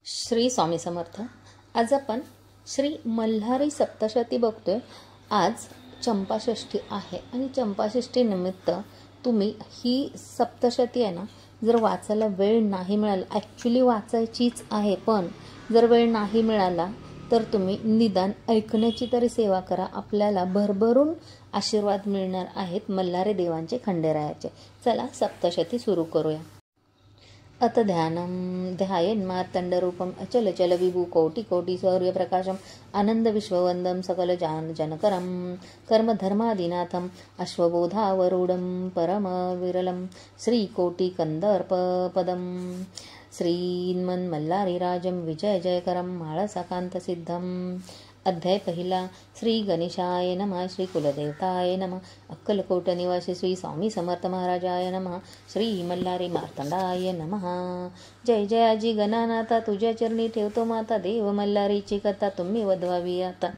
श्री स्वामी समर्थ. आज आपण श्री मल्हारी सप्तशती बघतोय. आज चंपाषष्ठी आहे आणि चंपाषष्ठी निमित्त तुम्ही ही सप्तशती आहे ना, जर वाचायला वेळ नाही मिळाला, ॲक्च्युली वाचायचीच आहे, पण जर वेळ नाही मिळाला तर तुम्ही निदान ऐकण्याची तरी सेवा करा. आपल्याला भरभरून आशीर्वाद मिळणार आहेत मल्हारी देवांचे, खंडेरायाचे. चला सप्तशती सुरू करूया. अत ध्यानं ध्यायेन् मार्तण्डरूपम् अचल चल विभु कोटि कोटि सौर्यप्रकाशम् आनंद विश्ववन्दं सकल जनकरं कर्मधर्मादिनाथम् अश्वबोधावरूढं परमविरलं श्रीकोटिकन्दर्पपदं श्रीमन्मल्लारीराजं विजय जयकरं माळसाकान्तसिद्धम्. अध्याय पहिला. श्री गणेशाय नमः. श्री कुलदेवताय नमः. अक्कलकोट निवासी श्री स्वामी समर्थ महाराजाय नमः. श्री मल्हारी मार्तंडाय नमः. जय जय आजी गणानाथा, तुझ्या चरणी ठेवतो माता देव मल्हारीची कथा तुम्ही वधवावी आता.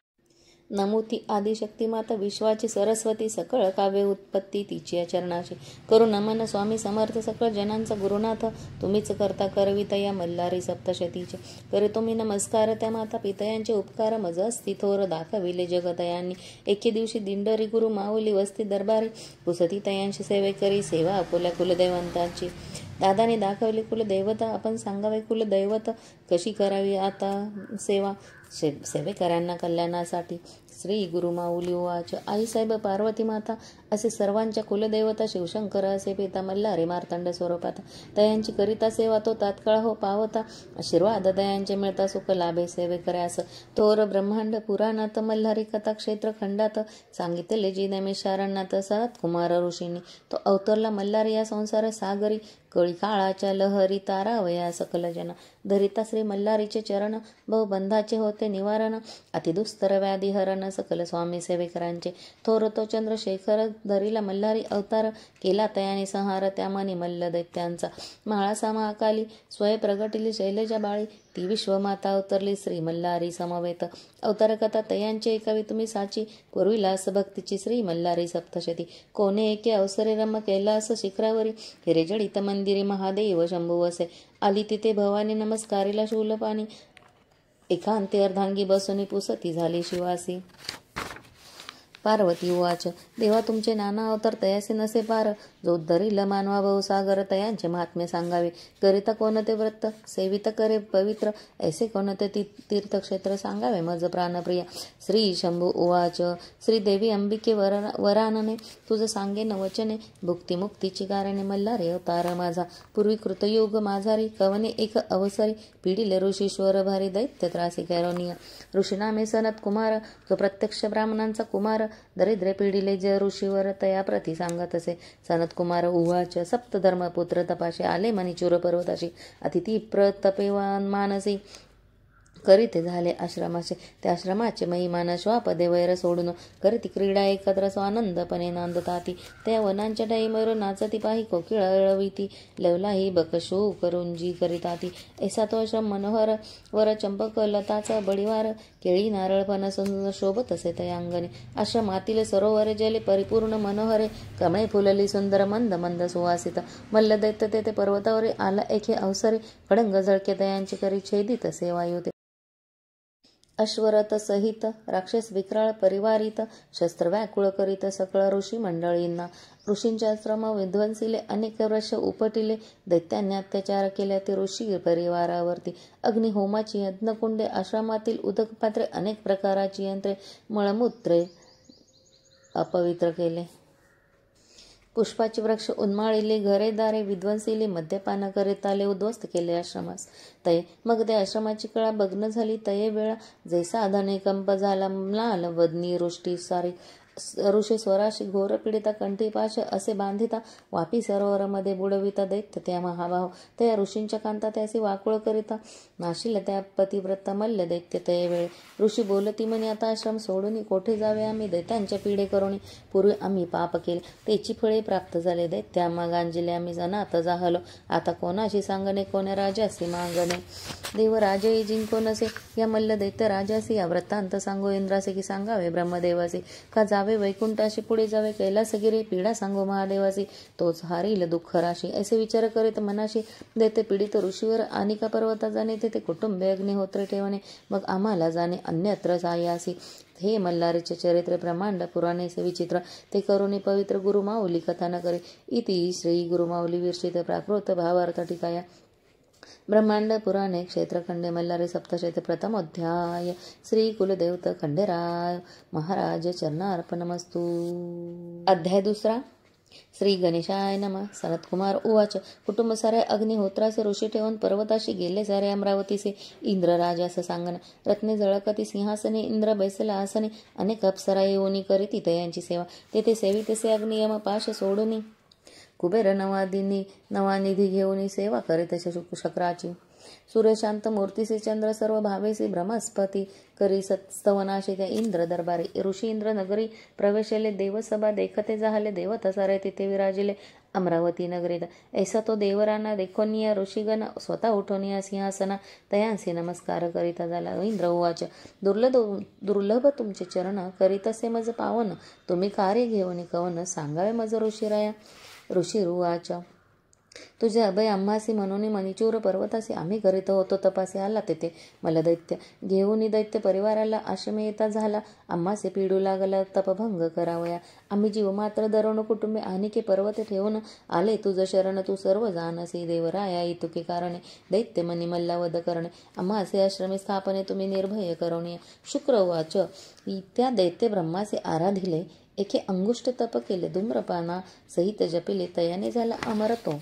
नमोती आदिशक्ती माता विश्वाची सरस्वती, सकळ काव्य उत्पत्ती तिची चरणाशी. करू नमन स्वामी समर्थ, सकळ जनांचा गुरुनाथ तुम्हीच करता करविता या मल्हारी सप्तशतीचे. करे तुम्ही नमस्कार त्या माता पितयांचे उपकार मज असती थोर दाखविले जगतयांनी. एके दिवशी दिंडरी गुरु माऊली वस्ती दरबारी पुसती तयांची सेवे करी सेवा आपुल्या कुलदैवतांची. दादाने दाखवले कुलदैवता, आपण सांगावे कुलदैवत कशी करावी आता सेवा सेवेकऱ्यांना कल्याणासाठी. श्री गुरु माऊली उवाच. आईसाहेब पार्वती माता असे सर्वांच्या कुलदेवता शिवशंकर असे पिता मल्हारी मार्तंड स्वरूपात दयांची करिता सेवा तो तात्काळ हो पावता. आशीर्वाद दयांचे मिळता सुख लाभे सेवेकऱ्यास. थोर ब्रह्मांड पुराणात मल्हारी कथा क्षेत्र खंडात सांगितले जिनेमे शारणात सनत कुमार ऋषींनी. तो अवतरला मल्हारी या संसार सागरी कळी काळाच्या लहरी तारावया सकल जन. धरिता श्री मल्हारीचे चरण बहुबंधाचे होते निवारण. अतिदुस्तर व्याधी हरण सकल स्वामी सेवेकरांचे. थोर तो चंद्रशेखर धरिला मल्हारी अवतार केला तयाने संहार त्यामनी मल्ल दैत्यांचा. महाळासा महाकाली स्वय प्रगटिली शैलजा बाळी ती विश्वमाता अवतरली श्री मल्हारी समवेत. अवतार कथा तयांचे ऐकावी तुम्ही साची पूर्विलास भक्तीची श्री मल्हारी सप्तशती. कोणे एके अवसरे रम कैलास शिखरावरी हिरे जडित मंदिरी महादेव शंभू वसे. आली तिथे भवानी नमस्कारीला शूलपाणी एकांती अर्धांगी बसुनी पुसती झाली शिवासी. पार्वती उवाच. देवा तुमचे नाना अवतार तयासे नसे पार, जो धरिल मानवा बहुसागर तयांचे महात्म्य सांगावे. करिता कोणते व्रत सेवित करे पवित्र, ऐसे कोणते तीर्थक्षेत्र सांगावे मज प्राणप्रिय. श्री शंभू उवाच. श्रीदेवी अंबिके वरानने तुझ सांगेन वचने, भुक्तिमुक्तीची कारणे मल्हारी अवतार माझा. पूर्वी कृतयुग माझारी कवने एक अवसरी पिढीले ऋषीश्वर भारी दैत्य त्रासी कैरोनिय. ऋषीनामे सनत कुमार, जो प्रत्यक्ष ब्राह्मणांचा कुमार दरिद्रे पिढीले जे ऋषीवर तया प्रती सांगत असे. सनत कुमार उवाच. सप्तधर्मपुत्र तपाशी आले मणिचूर पर्वताशी, अतिथी प्रतपेवान मानसी करीते झाले आश्रमाचे. त्या आश्रमाचे महिमान श्वापदे वैर सोडून करीती क्रीडा एकत्र स्वानंदपणे नांदताती. त्या वनांच्या डाईमर नाचती पाही कोकिळ अळविती, लवलाही बकशू करुंजी करिताती. ऐसा तो आश्रम मनोहर वर चंपक लताचा बळीवार, केळी नारळ फणस शोभत असे तयांगणे. आश्रमातील सरोवरे जले परिपूर्ण मनोहरे, कमळे फुलली सुंदर मंद मंद सुवासित. मल्लदैत्य तेथे पर्वतावरी आला एके अवसरे, खडंग झळके तयांची करी छेदित सेवायुते. अश्वरथ सहित राक्षस विक्राळ परिवारित, शस्त्र व्याकुळ करीत सकळ ऋषी मंडळींना. ऋषींच्या आश्रम विध्वंसिले अनेक वर्ष उपटिले, दैत्यांनी अत्याचार केले ते ऋषी परिवारावरती. अग्निहोमाची यज्ञकुंडे, आश्रमातील उदकपात्रे, अनेक प्रकाराची यंत्रे, मळमूत्रे अपवित्र केले. पुष्पाचे वृक्ष उन्माळिले, घरेदारे विध्वंसिले, मद्यपान करीत आले उद्ध्वस्त केले आश्रमास. तये मग त्या आश्रमाची कळा भग्न झाली. तये वेळा जैसा धने कंप झाला लाल वदनी वृष्टी सारी. ऋषी स्वराशी घोर पीडिता कंठीपाश असे बांधिता, वापी सरोवरामध्ये बुडविता दैत्य त्या महाभाव. त्या ऋषींच्या कांता त्याचे वाकुळ करिता, नाशिल त्या पतिव्रत मल्ल दैत्य तये वेळे. ऋषी बोलती म्हणे आता आश्रम सोडून कोठे जावे आम्ही, दैत्यांच्या पीडे करुणी पूर्वी आम्ही पाप केले त्याची फळे प्राप्त झाले. दैत्या गांजिले आम्ही जनात जाहलो, आता कोणाशी सांगणे कोण्या राजासी मागणे. देव राजे जिंको नसे या मल्ल दैत्य राजासी, या वृत्तांत सांगो इंद्रासे की सांगावे ब्रह्मदेवासी. का जावे जावे वैकुंठाशी, पुढे जावे कैलासगिरी, पीडा सांगो महादेवासी, तोच हारील दुःख राशी. असे विचार करीत मनाशी दैत्य पीडित ऋषीवर आनिका पर्वता जाणे, तेथे कुटुंबे अग्निहोत्र ठेवणे, मग आम्हाला जाणे अन्यत्र सायासी. हे मल्हारीचे चरित्र ब्रह्मांड पुराणे से विचित्र, ते करुणी पवित्र गुरुमाऊली कथा न करे. इति श्री गुरुमाऊली विरचित प्राकृत भावार्थ टीकाया ब्रह्मांड पुराणे क्षेत्रखंडे मल्हारी सप्तशती प्रथमोध्याय. श्री कुलदेवत खंडेराय महाराज चरणार्पणमस्तु. अध्याय दुसरा. श्री गणेशाय नमः. सनतकुमार उवाच. कुटुंब सारे अग्निहोत्राचे ऋषी ठेवून पर्वताशी गेले सारे अमरावतीचे. इंद्र राजास सांगन, रत्ने जळकती सिंहासने, इंद्र बैसला आसने, अनेक अप्सरा येऊनी करीती तयांची सेवा. तेथे सेवितसे अग्नियम पाश सोडूनी, कुबेर नवानिधी घेऊनी सेवा करीतसे शक्राची. सूर्यशांत मूर्तीसे, चंद्र सर्व भावेसी, ब्रह्मस्पती करी स्तवनाशी त्या इंद्र दरबारी. ऋषी इंद्र नगरी प्रवेशले, देवसभा देखते जाहले, देवता सारे तिथे विराजिले अमरावती नगरीत. ऐसा तो देवराना देखोनिया, ऋषीगण स्वतः उठोनिया सिंहासना, तयांसी नमस्कार करिता झाला. इंद्र उवाच. दुर्लभ तुमचे चरण, करीतसे मज पावन, तुम्ही कार्य घेऊन कवन, सांगावे मज ऋषीराया. ऋषी उवाच. तुझे अभय आम्हासी म्हणून मणिचूर पर्वतासी, आम्ही करीत होतो तपासे. आला तेथे मला दैत्य घेऊन, दैत्य परिवाराला आश्रमे येता झाला, आम्हासे पिडू लागला तपभंग करावया. आम्ही जीव मात्र दरोण कुटुंबे, आनिके पर्वत ठेवून आले तुझ शरण, तू सर्व जानसी देवराया. इतुके कारणे दैत्य मनी मल्ला वध करणे, आम्हासे आश्रमे स्थापने तुम्ही निर्भय करोनिया. शुक्र उवाच. त्या दैत्य ब्रह्मासे आराधिले, एके अंगुष्ठ तप केले, धूम्रपाना सहित जपिले, तयाने झाला अमरतो.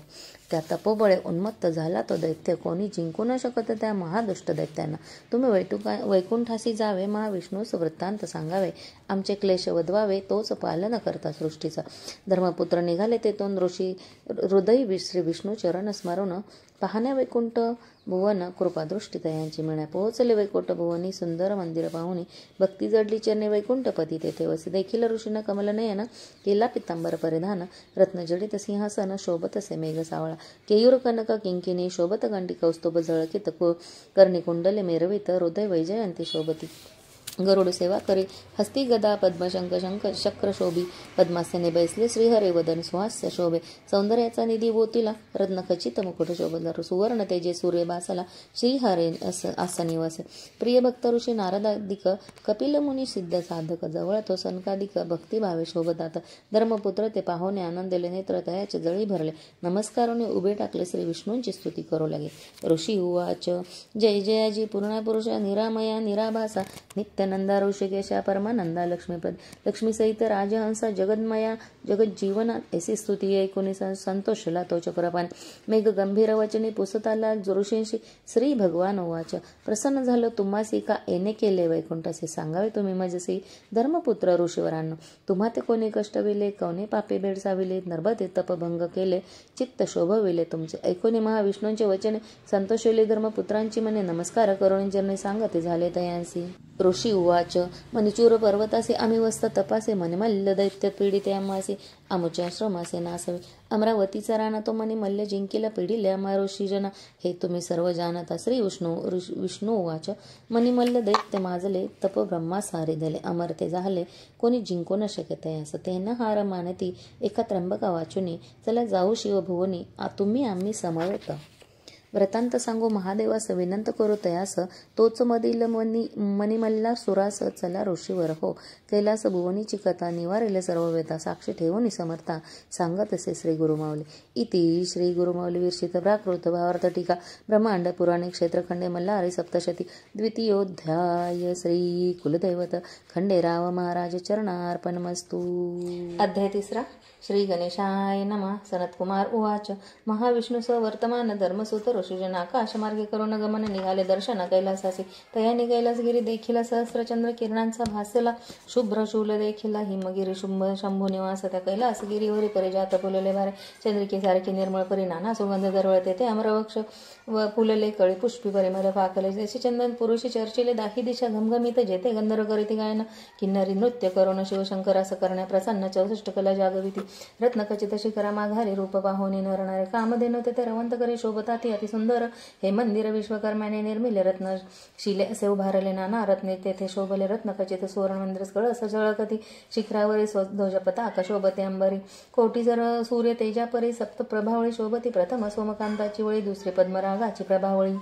त्या तपोबळे उन्मत्त झाला तो दैत्य, कोणी जिंकू न शकत त्या महादुष्ट दैत्यांना. तुम्ही वैकुंठासी जावे, महाविष्णूस वृत्तांत सांगावे, आमचे क्लेश वधवावे, तोच पालन करता सृष्टीचा. धर्मपुत्र निघाले तेथून ऋषी हृदय श्री विष्णू चरण स्मरून, पाहण्या वैकुंठ भुवन कृपादृष्टी तयांची मिळण्या. पोहोचले वैकुंठ भुवनी, सुंदर मंदिर पाहुनी, भक्ती जडली चरणी वैकुंठपती तेथे वसी. देखील ऋषीनं कमलनयन, केला पितांबर परिधान, रत्नजडित सिंहासन, शोभतसे मेघ सावळा. केयूर कनक किंकिणी, शोभत गंडी कौस्तुभ झळकित, कर्णिकुंडले मेरवित, हृदय वैजयंती शोभती. गरुड सेवा करी, हस्ती गदा पद्मशंख शक्र शोभी, पद्मासने बैसले श्रीहरे वदन, सुहास्य शोभे. सौंदर्याचा निधी बोतीला, रत्नखचित मुकुट शोभला, सुवर्ण तेजे सूर्य बासला, श्रीहरे आसनी वसे. प्रिय भक्त ऋषी नारदादिक, कपिल मुनी सिद्ध साधक, जवळ तो सनकादिक, भक्तिभावे शोभतात. धर्मपुत्र ते पाहुणे आनंदले, नेत्र तयाचे जळी भरले, नमस्काराने उभे टाकले, श्री विष्णूंची स्तुती करू लागे. ऋषी उवाच. जय जयाजी पूर्णा पुरुषा, निरामया निराभासा, नित्यानंदा ऋषिकेशा, परमानंदा लक्ष्मीपद, लक्ष्मीसहित राजहंसा, जगन्मया जगज्जीवना, ऐसी स्तुती ऐकुनी संतोषला तो चक्रपान. मेघ गंभीर वचनी पुसताला ऋषींशी, श्री भगवान उवाच. प्रसन्न झालो तुम्हासी, का येणे केले वैकुंठासी, सांगावे तुम्ही मजसी. धर्मपुत्र ऋषीवरांनो, तुम्हा ते कोणी कष्टविले, कोणी पापे भेडसाविले, नर्मदे तपभंग केले, चित्त शोभविले तुमचे. ऐकुनी महाविष्णूंचे वचने संतोषिले, धर्मपुत्रांची मने नमस्कार करून जने सांगते झाले तयांसी. ऋषी उवाच. मणिचूर पर्वतासे आम्ही वस्त तपासे, मनिमल्ल दैत्य पीडिते आम्हासे, आमुच्या श्रमासे नासवे. अमरावतीचा राणा तो मनिमल्ल जिंकिला, पिढिले आम्हा ऋषीजना, हे तुम्ही सर्व जानता. श्री विष्णू उवाच. मनिमल्ल दैत्य माजले, तप ब्रह्मा सारे दिले, अमरते झाले, कोणी जिंकू न शकते अस. तेन हार मानती, एका त्र्यंबका वाचुनी, चला जाऊ शिवभुवनी, तुम्ही आम्ही समवेत. व्रतांत सांगू महादेवास, विनंत करू तयास, तोच मधील मनिमल्ला सुरास, चला ऋषीवर हो, कैलास भुवनीची कथा, निवारेल सर्व वेता, साक्षी ठेवून समर्था, सांगत असे श्री गुरुमाऊली. इति श्री गुरुमाऊली विरचित प्राकृत भावार्थ टीका ब्रह्मांड पुराणे क्षेत्रखंडे मल्हारी सप्तशती द्वितीयोध्याय. श्री कुलदैवत खंडेराव महाराज चरणार्पणमस्तु. अध्याय तिसरा. श्री गणेशाय नमः. सनतकुमार उवाच. महाविष्णुस वर्तमान धर्मसूत ऋषीजन, आकाशमार्गे करुण गमन निघाले दर्शन कैलासासी. तयाने कैलासगिरी देखीला, सहस्रचंद्र किरणांचा भासला, शुभ्र शूल देखीला, हिमगिरी शंभू निवास. त्या कैलासगिरीवरी परिजात फुलले भारे, चंद्रिकेसारखे निर्मळ परी, नाना सुगंध दरवळते. ते अमरवृक्ष व फुलले, कळी पुष्पी परिमल फाकले, जैसे चंदन पुरुषी चर्चिले, दाही दिशा घमघमित, जेथे गंधर्व करीती गायन, किन्नरी नृत्य करुण शिवशंकरास करण्या प्रसन्न, 64 कला जागविती. रत्नखचित शिखरा माघारी, रूप पाहुनी नरणारे, कामधेनु तेथे रवंत करी शोभताती, अति सुंदर हे मंदिर विश्वकर्म्याने निर्मिले, रत्न शिले असे उभारले, नाना रत्ने तेथे शोभले, रत्नखचित सुवर्ण मंदिर कळस झळकती, शिखरावरी ध्वज पताका शोभते अंबरी, कोटी जर सूर्य तेजापरी, सप्त प्रभावळी शोभती, प्रथम सोमकांताची वळी, दुसरी पद्मरागाची प्रभावळी,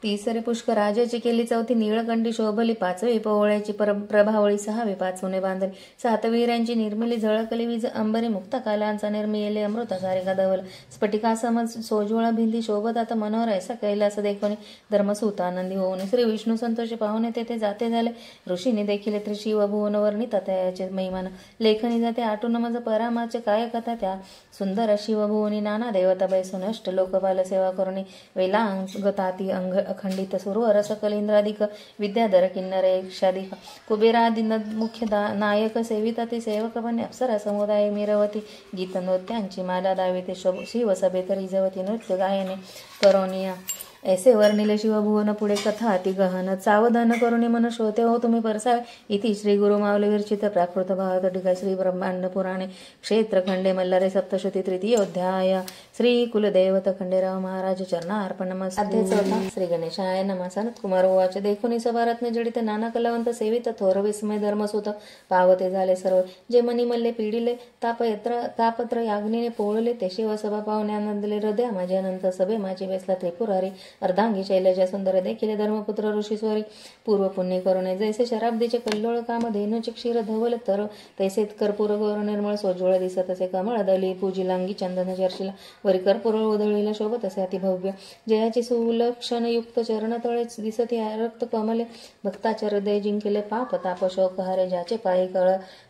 तिसरे पुष्कराजाची केली, चौथी निळकंठी शोभली, पाचवी पोवळ्याची प्रभावळी, सहावी पाचवणे बांधली, सात वीरांची निर्मिली, झळकली वीज अंबरी, मुक्ता कालांचा निर्मिले, अमृता सारिका धवल, स्फटिकासम सोज्वळ भिंती शोभतात मनोहर, ऐसा कैलास देखोनी, धर्मसूत आनंदी होऊन, श्री विष्णू संतोषी पाहुणे तेथे जाते झाले, ऋषीने देखील त्रिशिव भुवन वर्णित तयाचे महिमान, लेखनी जाते आटून मज परामाचे काय कथा, त्या सुंदर शिवभुवनी नाना देवता बैसून अष्ट लोकपाल सेवा करुणी, वेलांगताती अंग अखंडित सुरवर सकल इंद्रादिक, विद्याधर किन्नर यक्षादिक, कुबेरादि मुख्य नायक सेविता ते सेवक बने, अप्सरा समुदाय मिरवती, गीत नृत्यांची माला दाविते, शिवसभेत रिजवती, नृत्य गायने करोनिया, ऐसे वर्णिले शिवभुवन पुढे कथा अति गहन, सावधान करुणी मन श्रोते हो तुम्ही परसावे, इति श्री गुरु माऊली विरचित प्राकृत भावात टीका श्री ब्रह्मांड पुराणे क्षेत्रखंडे मल्हारे सप्तशती तृतीयोध्याय श्री कुलदेवत खंडेराव महाराज चरणार्पण नमस्ते. श्री गणेशाय नमः. सनत कुमार उवाच, देखुनी सभारत्न जडित नाना कलावंत सेवित, थोर विस्मय धर्मसूत पावते झाले सर्व, जे मनी मल्ले पिडिले, तापत्र याग्नीने पोळले, ते शिवसभा पाहुणे आनंदले, हृदया माझे अनंत सभे माझी वेसला त्रिपुरारी, अर्धांगी शैलजा सुंदर देखिले, धर्मपुत्र ऋषीश्वरी, पूर्व पुण्य करुणे, जैसे शराब्दीचे कल्लोळ काम धेनुचे क्षीर धवल, तर तैसे कर्पूर गौर निर्मळ सोज्वळ दिसत असे, कमळ दली पूजिलांगी चंदन चर्चिला, वरी कर्पूर उधळीला शोभत असे अतिभव्य, जयाची सुलक्षण युक्त चरण तळेच दिसते रक्त कमले, भक्ताचे हृदय जिंकले, पाप ताप शोक हारे, ज्याचे पायी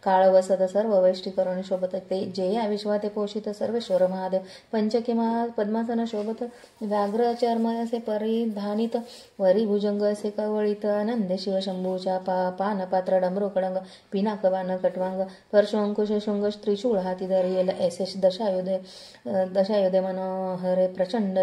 काळ वसत सर्व वैष्टीकरण शोभत, ते जे या विश्वाते पोषित सर्वेश्वर महादेव, पंचके महा पद्मासन शोभत, व्याघ्र चर्म असे परिधानित, वरी भुजंग असे कवळीत, आनंद शिव शंभूच्या पानपात्र डमरू कडंग, पिनाक बाण कटवांग, परशुअंकुश शृंग त्रिशूळ हाती धरियल, ऐसे दशायुधे मनोहरे, प्रचंड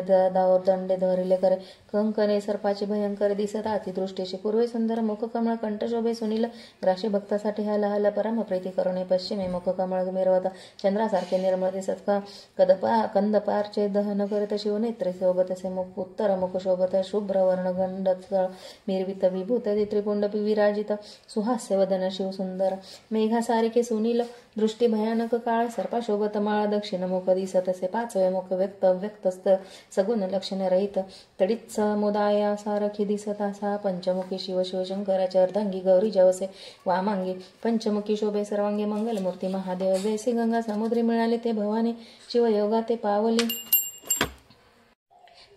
दंडे धरिले करे, कंकणे सर्पाचे भयंकर दिसत, अतिदृष्टीचे पूर्वे सुंदर मुख कमळ, कंठशोभे सुनील, ग्राशी भक्तासाठी हल हल परम प्रीती करुणे, पश्चिमे मुख कमळ मिरवत, चंद्रासारखे निर्मळ दिसत, कंदपारचे दहन करीत, शिवनेत्रे शोभत असे मुख, उत्तर मुख शोभत, शुभ्र वर्ण गंड मिरवित, विभूत त्रिपुंड विराजित, सुहास्य वदन शिव सुंदर, मेघासारिखे सुनील, दृष्टी भयानक काळ, सर्पा शोभत माळ, दक्षिण मुख दिसत असे, पाचवे मुख व्यक्तस्त सगुण लक्षण रहित, तडीत समुदाया सारखी दिसत असा, पंचमुखी शिव शिवशंकराच्या अर्धांगी गौरी जवसे, वामांगी पंचमुखी शोभे, सर्वांगी मंगलमूर्ती महादेव, जैसे गंगा समुद्री मिळाले, ते भवानी शिवयोगा ते पावली,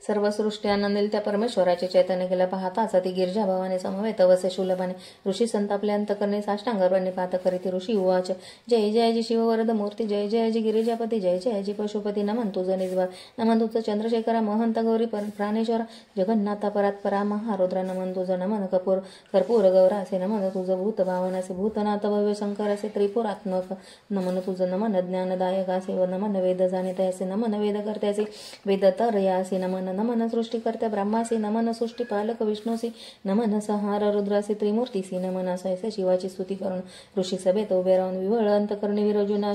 सर्व सृष्टी आनंदेल त्या परमेश्वराचे चैतन्य केला, पाहताच ती गिरजा भवाने समवेत वसे शूलभाने, ऋषी संतापले अंतकरणे साष्टांगाने पात करीती, ऋषी उवाच, जय जयाजी शिववरद मूर्ती, जय जयाजी गिरिजापती, जय जयाजी पशुपती, नमन तुझ निजवार, नमन तुझ चंद्रशेखरा, महंत गौरी प्राणेश्वर, जगन्नाथा परात्परा महारुद्र, नमन तुझ, नमन कर्पूर गौरासे, नमन तुझ भूत भावनासे, भूतनाथ भव्य शंकरासे, त्रिपुरात्मक, नमन तुझ, नमन ज्ञानदायकासे, व नमन वेद जाणितायासे, नमन वेद कर्त्यासे, वेद तर यासी, नमन नमन सृष्टीकर्त्या ब्रह्मासी, नमन सृष्टी पालक विष्णूसी, नमन संहार रुद्रासी, त्रिमूर्तीसी, नमन असायसे शिवाची स्तुती करून, ऋषी सभेत उभे राहून विवळ अंतकरणी विरोजुना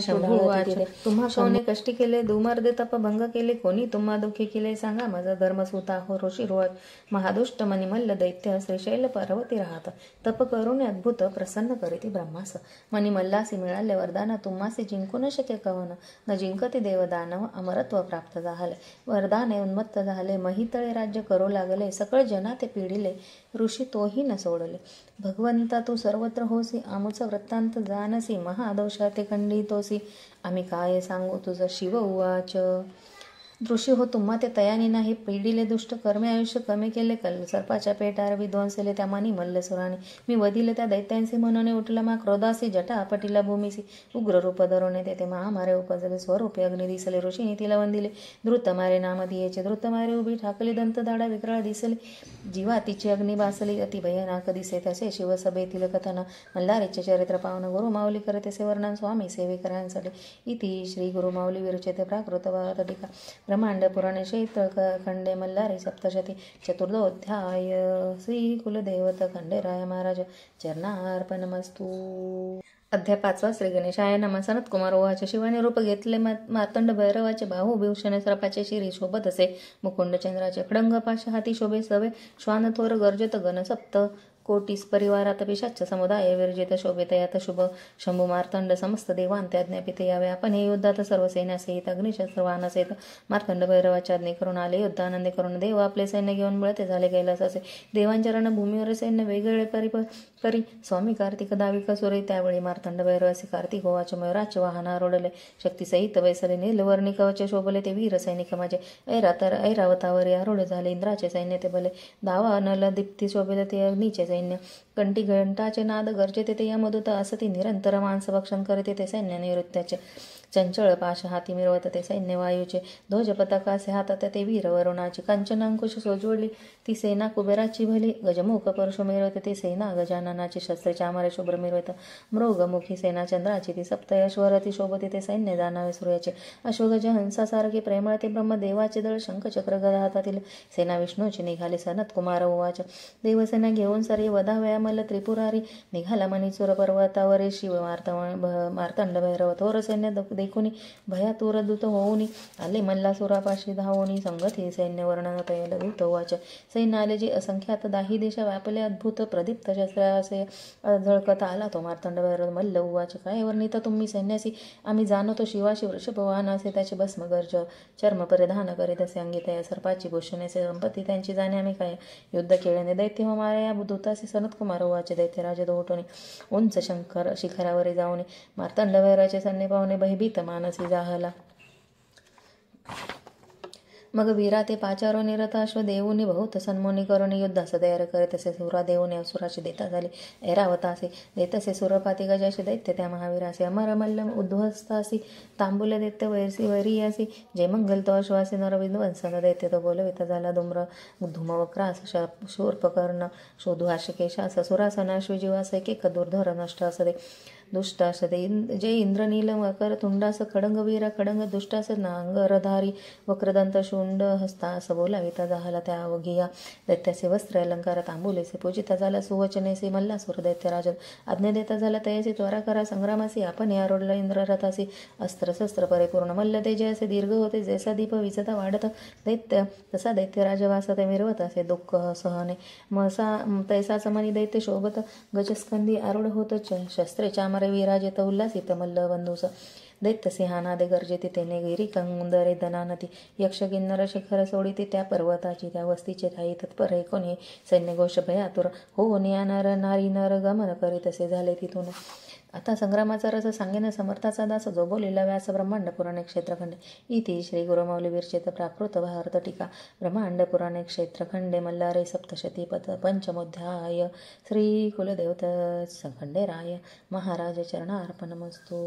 तुम्हा कोणी कष्टी केले, दुमर्दे तप भंग केले, कोणी तुम्हा दुःखी केले, सांगा माझा धर्मसूता हो, ऋषी रोज महादुष्ट मनी मल्ल दैत्य, श्रीशैल पार्वती राहत, तप करून अद्भुत प्रसन्न करीती ब्रह्मास, मनी मल्लासी मिळाले वरदान, तुम्हासी जिंकू न शक्य कवन, न जिंकती देवदानव, अमरत्व प्राप्त झाले, वरदाने उन्मत्त झाले, महितळे राज्य करू लागले, सकळ जना ते पिढिले, ऋषी तोही न सोडले, भगवंता तू सर्वत्र होसी, आमुचा वृत्तांत जानसी, महादोषा ते खंडितोसी, आम्ही काय सांगू तुझ. शिव उवाच, ऋषी हो तुम्हा ते तयानी नाही, पिढीले दुष्ट कर्मे आयुष्य कमी केले, सर्पाच्या पेटार विध्वंसले, त्या मनी मल्लसुराने, मी वधिले त्या दैत्यांचे मनने, उठला मा क्रोधासी, जटा आपटीला भूमीसी, उग्र रूप धरुणे तेथे महामारे उपजले, स्वरूपे अग्नी दिसले, ऋषीने तिला वंदिले, द्रुत मारे नाम दियेचे, द्रुत मारे उभी ठाकली, दंत दाडा विक्राळ दिसले, जीवा तिची अग्नी बासली, अति भयानक दिसे, तसे शिवसभेतील कथन, मल्हारीचे चरित्र पावन, गुरु माऊली करते से वर्णन, स्वामी सेवेकरांसाठी. इति श्री गुरु माऊली विरचिते प्राकृत टीका ब्रह्मांड पुराणे क्षेत्र खंडे मल्हारी सप्तशती चतुर्थोध्याय. श्री कुलदेवत खंडेराय महाराज चरणार्पणमस्तु. अध्याय 5 श्री गणेशाय नमः. सनत कुमार उवाच. शिवाने रूप घेतले मार्तंड भैरवाचे बाहू भीषणे सर्पाचे शिरी शोभत असे मुकुंड चंद्राचे खडंग पाश हाती शोभे सवे श्वान थोर गर्जत गण सप्त कोटीस परिवारात पिशाच समुदाय विरजित शोभित यात शुभ शंभू मार्तंड समस्त देवांत ज्ञापित यावे आपण हे युद्धात सर्व सैन्यासहित अग्निशस्त्रवाहन सहित मार्तंड भैरवाच्या आज्ञे करून आले युद्ध आनंदी करून देव आपले सैन्य घेऊन मिळते झाले कैलास असे देवांच्या रणभूमीवर सैन्य वेगवेगळे करी स्वामी कार्तिक दाविक सुरे त्यावेळी मार्तंड भैरवासी कार्तिक होवाच मयुराचे वाहना रोडले शक्तीसहित वैसले नीलवर्णी कवचे शोभले ते वीर सैनिक माझे ऐरावतावर आरूढ झाले इंद्राचे सैन्य ते भले दावा नल दीप्ती शोभले ते अग्नीचे सैन्य कंठी घंटाचे नाद गरजेते ते यमदूत असती निरंतर मांस भक्षण करते ते सैन्य नैऋत्याचे चंचळ पाश हाती मिरवत ते सैन्य वायूचे ध्वज पताकासे हातात ते वीर वरुणाची कांचन अंकुश सोजवली ती सेना कुबेराची भली गजमुख परशु मिरवत ते सेना गजाननाची शस्त्रे चामरे शुभ्र मिरवत मृगमुखी सेना चंद्राची ती सप्तयश्वर ती शोभती ते सैन्य दानावे सूर्याचे अश्वगज हंसासारखे प्रेमळ ते ब्रह्मदेवाचे दळ शंखचक्र गदा हातातील सेना विष्णूची निघाली सनत कुमार उवाच. देवसेना घेऊन सारी वधावया मल्ल त्रिपुरारी निघाला मणिचूर पर्वतावरे शिव मार्तंड भैरव थोर सैन्य देखुनी भयातुर दूत होऊनी आले मल्लासुरापाशी धावोनी संगती सैन्य वर्णन तयल दूत वाच. सैन्य आले जी असंख्यात दाही दिशा व्यापले अद्भुत प्रदीप्त शस्त्रासे झळकत आला तो मार्तंड भैरव मल्ल उवाच. काय वर्णित तुम्ही सैन्यासी आम्ही जाणतो शिवाशी वृषभवाहन असे त्याचे भस्म गर्ज चर्म परिधान करीत असे अंगी त्या सर्पाची भूषणे संपत्ती त्यांची जाणे आम्ही काय युद्ध केल्याने दैत्य मारे या दूतासे सनत कुमार उवाच. दैत्यराज दोटोनी उंच शिखरावरी जाऊन मार्तंड भैरवाचे सैन्य पाहुणे भयभीत मानसी जाहला. मग वीरा ते पाचारो निरत अश्व देऊनी बहुत सन्मोनी करुणी युद्धास तयार करीत असे सुरा देऊने असुराशी देता झाले ऐरावतासे देतसे सुरपाती गजाशी दैत्य त्या महावीरासे अमर मल्ल उद्ध्वस्तासी तांबूल दैत्य वैरसी वैरियासी जय मंगल तो अश्वासी नरविध्वंसन दैत्य तो बोलविता झाला धूम्र धूमवक्रास शूर्पकर्ण शोधू आशिकेशास सुरासन अश्वजीवास एक दुर्धर नष्ट असदे दुष्टास जय इंद्रनील मकर तुंडास खडंगवीरा खडंग दुष्टास नांगरधारी वक्रदंत शुंड हस्तास बोलाविता झाला त्या अवघिया दैत्याचे वस्त्र अलंकार तांबुलेसे पूजिता झाला सुवचनेसे मल्लासुर दैत्यराज आज्ञा देता झाला तयाचे त्वरा करा संग्रामासी आपण या रोडला इंद्ररथासी अस्त्रशस्त्र परिपूर्ण मल्ल तेजयासे दीर्घ होते जैसा दीप विजता वाढत दैत्य तसा दैत्यराज वासत मिरवत असे दुःख सहने मसा तैसा समनी दैत्य शोभत गजस्कंदी आरूढ होत शस्त्रे चामरे विराजित उल्लासित मल्ल बंधूस दैत्य सिंहानादे गर्जिती तेने गिरी कंदरे धनानती यक्ष किन्नर शिखर सोडिती त्या पर्वताची त्या वस्तीचे काही तत्पर कोणी सैन्य घोष भयातुर हो नियानर नारी नर गमन करीत असे झाले तिथून. आता संग्रामाचा रस सांगेन समर्थाचा दास जो बोलिला व्यास ब्रह्मांड पुराणे क्षेत्रखंडे इति श्री गुरुमौली विरचित प्राकृत भारत टीका ब्रह्मांड पुराणे क्षेत्रखंडे मल्लारे सप्तशती पंचमोध्याय श्री कुलदेवत खंडेराय महाराज चरणार्पणमस्तु.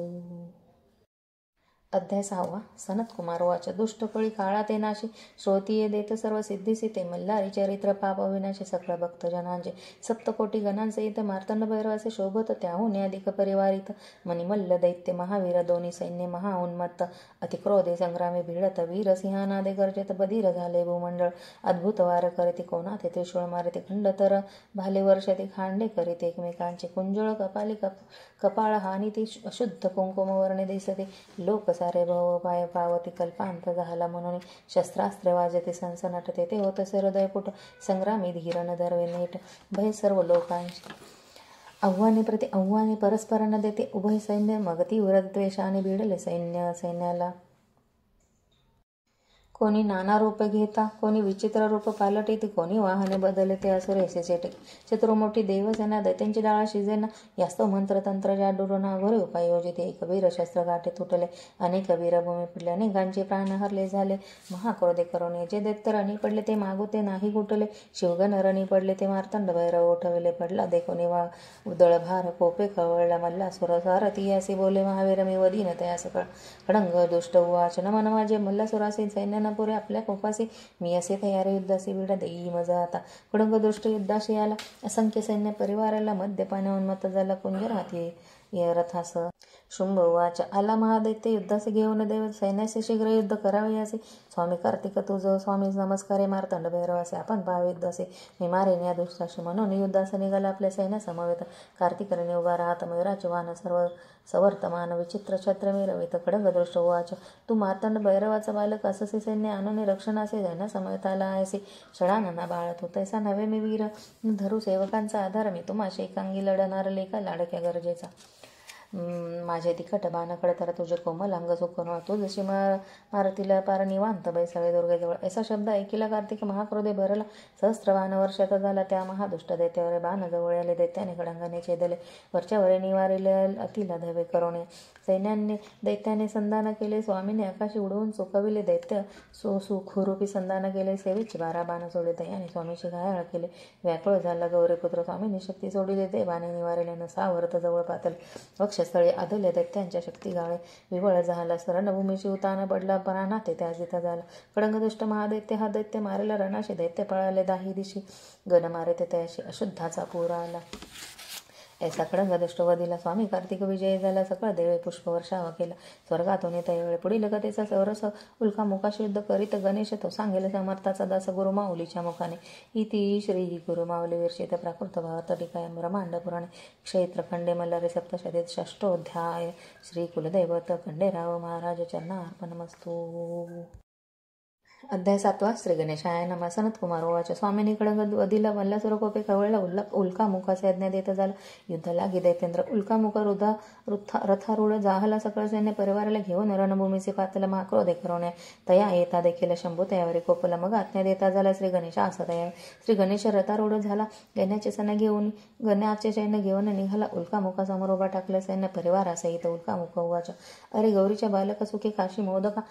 अध्याय 6 सनत कुमार वाच. दुष्ट कळी काळा ते नाशी श्रोतीये देत सर्व सिद्धीसी ते मल्हारी चरित्र पाप विनाशी सकळ भक्तजनांचे सप्तकोटी गणांसहित मार्तंड भैरवाचे शोभत त्याहून अधिक परिवारित मणिमल्ल दैत्य महावीर दोन्ही सैन्य महाउन्मत्त अतिक्रोधे संग्रामे भिडत वीर सिंहानादे गर्जत बधीर झाले भूमंडळ अद्भुत वार करीती कोणाते त्रिशूळ मारिते खंडतर भाले वर्षते खांडे करीते एकमेकांचे कुंजळ कपाली कपाळ हानी ती अशुद्ध कुंकुम वर्णे दिसते लोक सारे भव पाय पावती कल्पांत झाला म्हणून शस्त्रास्त्रे वाजते सनसनाटते ते होत हृदयपुट संग्रामी धीरन धरवे नीट भय सर्व लोकांशी आव्हाने प्रति आव्हाने परस्पर न देते उभय सैन्य मग तीव्र द्वेषाने भिडले सैन्याला कोणी नाना रूप घेता कोणी विचित्र रूप पालटीत कोणी वाहने बदलते असुरेसे चेटे चतुर्मोठी देवसेना दैत्यांची डाळा शिजेना यास्तव मंत्र तंत्र जाडूरना घोरे उपाय योजिते एक वीर शस्त्र गाठे तुटले अनेक वीरभूमी पडले अनेकांचे प्राण हरले झाले महाक्रोधे करुणे जे दैत्य रणी पडले ते मागुते नाही कुटले शिवगण रणी पडले ते मार्तंड भैरव उठवले पडला देखोनी वा उदळ भार कोपे कवळला मल्ला सुर सारथी असे बोले महावीर मी वदीन तयास खडंग दुष्ट उवाच नमन माझे मल्लासुरासे सैन्य पुरे आपल्या कोपासी मी असे तयारी युद्धासी विडा देई मजा आता खडंग दृष्ट युद्धाशी आला असंख्य सैन्य परिवाराला मद्यपाने उन्मत्त झाला कुंजर हाती ये रथास. शुंभ उवाच. आला महादैत्य युद्धासे घेऊन देव सैन्याचे शीघ्र युद्ध करावे असे. स्वामी कार्तिक तुझ स्वामी नमस्कारे मार्तंड भैरवासे. आपण पाहावे युद्धासे मी मारेन या दुष्टाशी. म्हणून युद्धास निघाला आपल्या सैन्या समवेत. कार्तिकरणे उभा राहत मयुराचे वाहन सर्व सवर्तमान विचित्र छत्र मिरवित. खड्गदृष्ट उवाच. तू मार्तंड भैरवाचा बालक अससे सैन्य आणून रक्षणासे सैन्या समवेत आला आहेसे. षडानना बाळ तू तैसा नव्हे मी वीर. धरू सेवकांचा आधार मी तुम्हाशी एकांगी लढणार लेखा लाडक्या गरजेचा. माझे तिखट बाणाकडे तर तुझे कोमल अंग सुकून तू जशी मारतीला पार निवांत बैसावे दुर्गेजवळ. असा शब्द ऐकिला कार्तिक महाक्रोधे भरला. सहस्त्र बाण वर्षाचा झाला त्या महादुष्ट दैत्यावर. बाण जवळ आले दैत्याने खडांगाने छेदले. वरच्यावर निवारिले अतिला धवे करोने. सैन्याने दैत्याने संधान केले. स्वामीने आकाशी उडवून चुकविले. दैत्य सुखरूपी संधान केले. सेवेची 12 बाण सोडले. दयाने स्वामीचे घायाळ केले. व्याकुळ झाला गौरीपुत्र स्वामीने शक्ती सोडिले. ते बाणे निवारिले सावर्त जवळ पातले. वक्षस्थळी आदले दैत्यांच्या शक्ती गाळे. विवळ झाला रणभूमीशी उतान पडला. प्राणाते त्याजिता झाला. खड्गदुष्ट महादैत्य हा दैत्य मारेला रणाशी. दैत्य पळाले दाही दिशी. गण मारे ते त्याशी अशुद्धाचा पूर आला. ऐसा खड्गदुष्ट वधीला. स्वामी कार्तिक विजय झाला. सकळ देवे पुष्पवर्षावा केला. स्वर्गातून येता वेळ पुढील कथेचा सरस उल्का मुखाशी युद्ध करीत गणेश तो सांगेल समर्थाचा दास गुरुमाऊलीच्या मुखाने. इति श्री गुरुमाऊली विरचित प्राकृत भावार्थ टीकाय ब्रह्मांड पुराणे क्षेत्रखंडे मल्हारी सप्तशतीत षष्ठोध्याय. श्री कुलदैवत खंडेराव महाराज चरणार्पणमस्तु. अध्याय 7. श्री गणेशाय नमः. सनत कुमार उवाच. स्वामींनी खड्गवधीला वल्लासुर कोपे कवळला. उल्कामुखाचे आज्ञा देत झाला. युद्ध लागी दैत्येंद्र. उल्कामुख रथारूढ जाहला. सकळ सैन्य परिवाराला घेऊन रणभूमीचे पातला. महाक्रोधे करोने तया येता देखील शंभू तयावरी कोपला. मग आज्ञा देता झाला श्री गणेशा असा तयार. श्री गणेश रथारूढ झाला. गण्याचे सैन्य घेऊन निघाला. उल्कामुखासमोर उभा टाकला सैन्य परिवारासहित. उल्कामुख उवाच. अरे गौरीच्या बालक सुखे काशी मोदका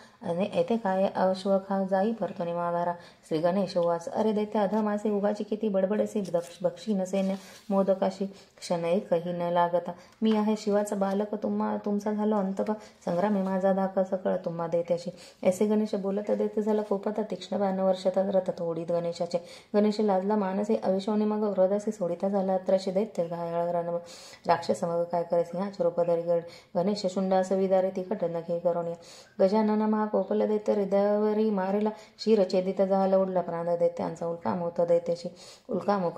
येथे काय अश्वखा जाई परतोनी माघारा. श्री गणेश उवाच. अरे दैत्य अधमासे उगाची किती बडबडसे बक्षीन सैन्य मोदकाशी क्षणैकही न लागता. मी आहे शिवाचा बालक तुमचा झालो अंतप संग्रामी माझा धाक सकळ तुम्हा दैत्याशी. ऐसे गणेश बोलत दैत्य झाला कोपता. तीक्ष्ण बाण वर्षतात रथ तोडीत गणेशाचे. गणेश लाजला मानसे अविशोनी मग हृदयासी सोडिता झाला अत्राशी. दैत्य घायाळ रण राक्षस मग काय करे सिंहाचे रूप धरी गणेश शुंडास विदारे तिखट नखे करून. गजानन महाकोपल दैत्य हृदयावरी मारेला. शिरछेदित झाला उडला प्राण दैत्यांचा. उल्कामुख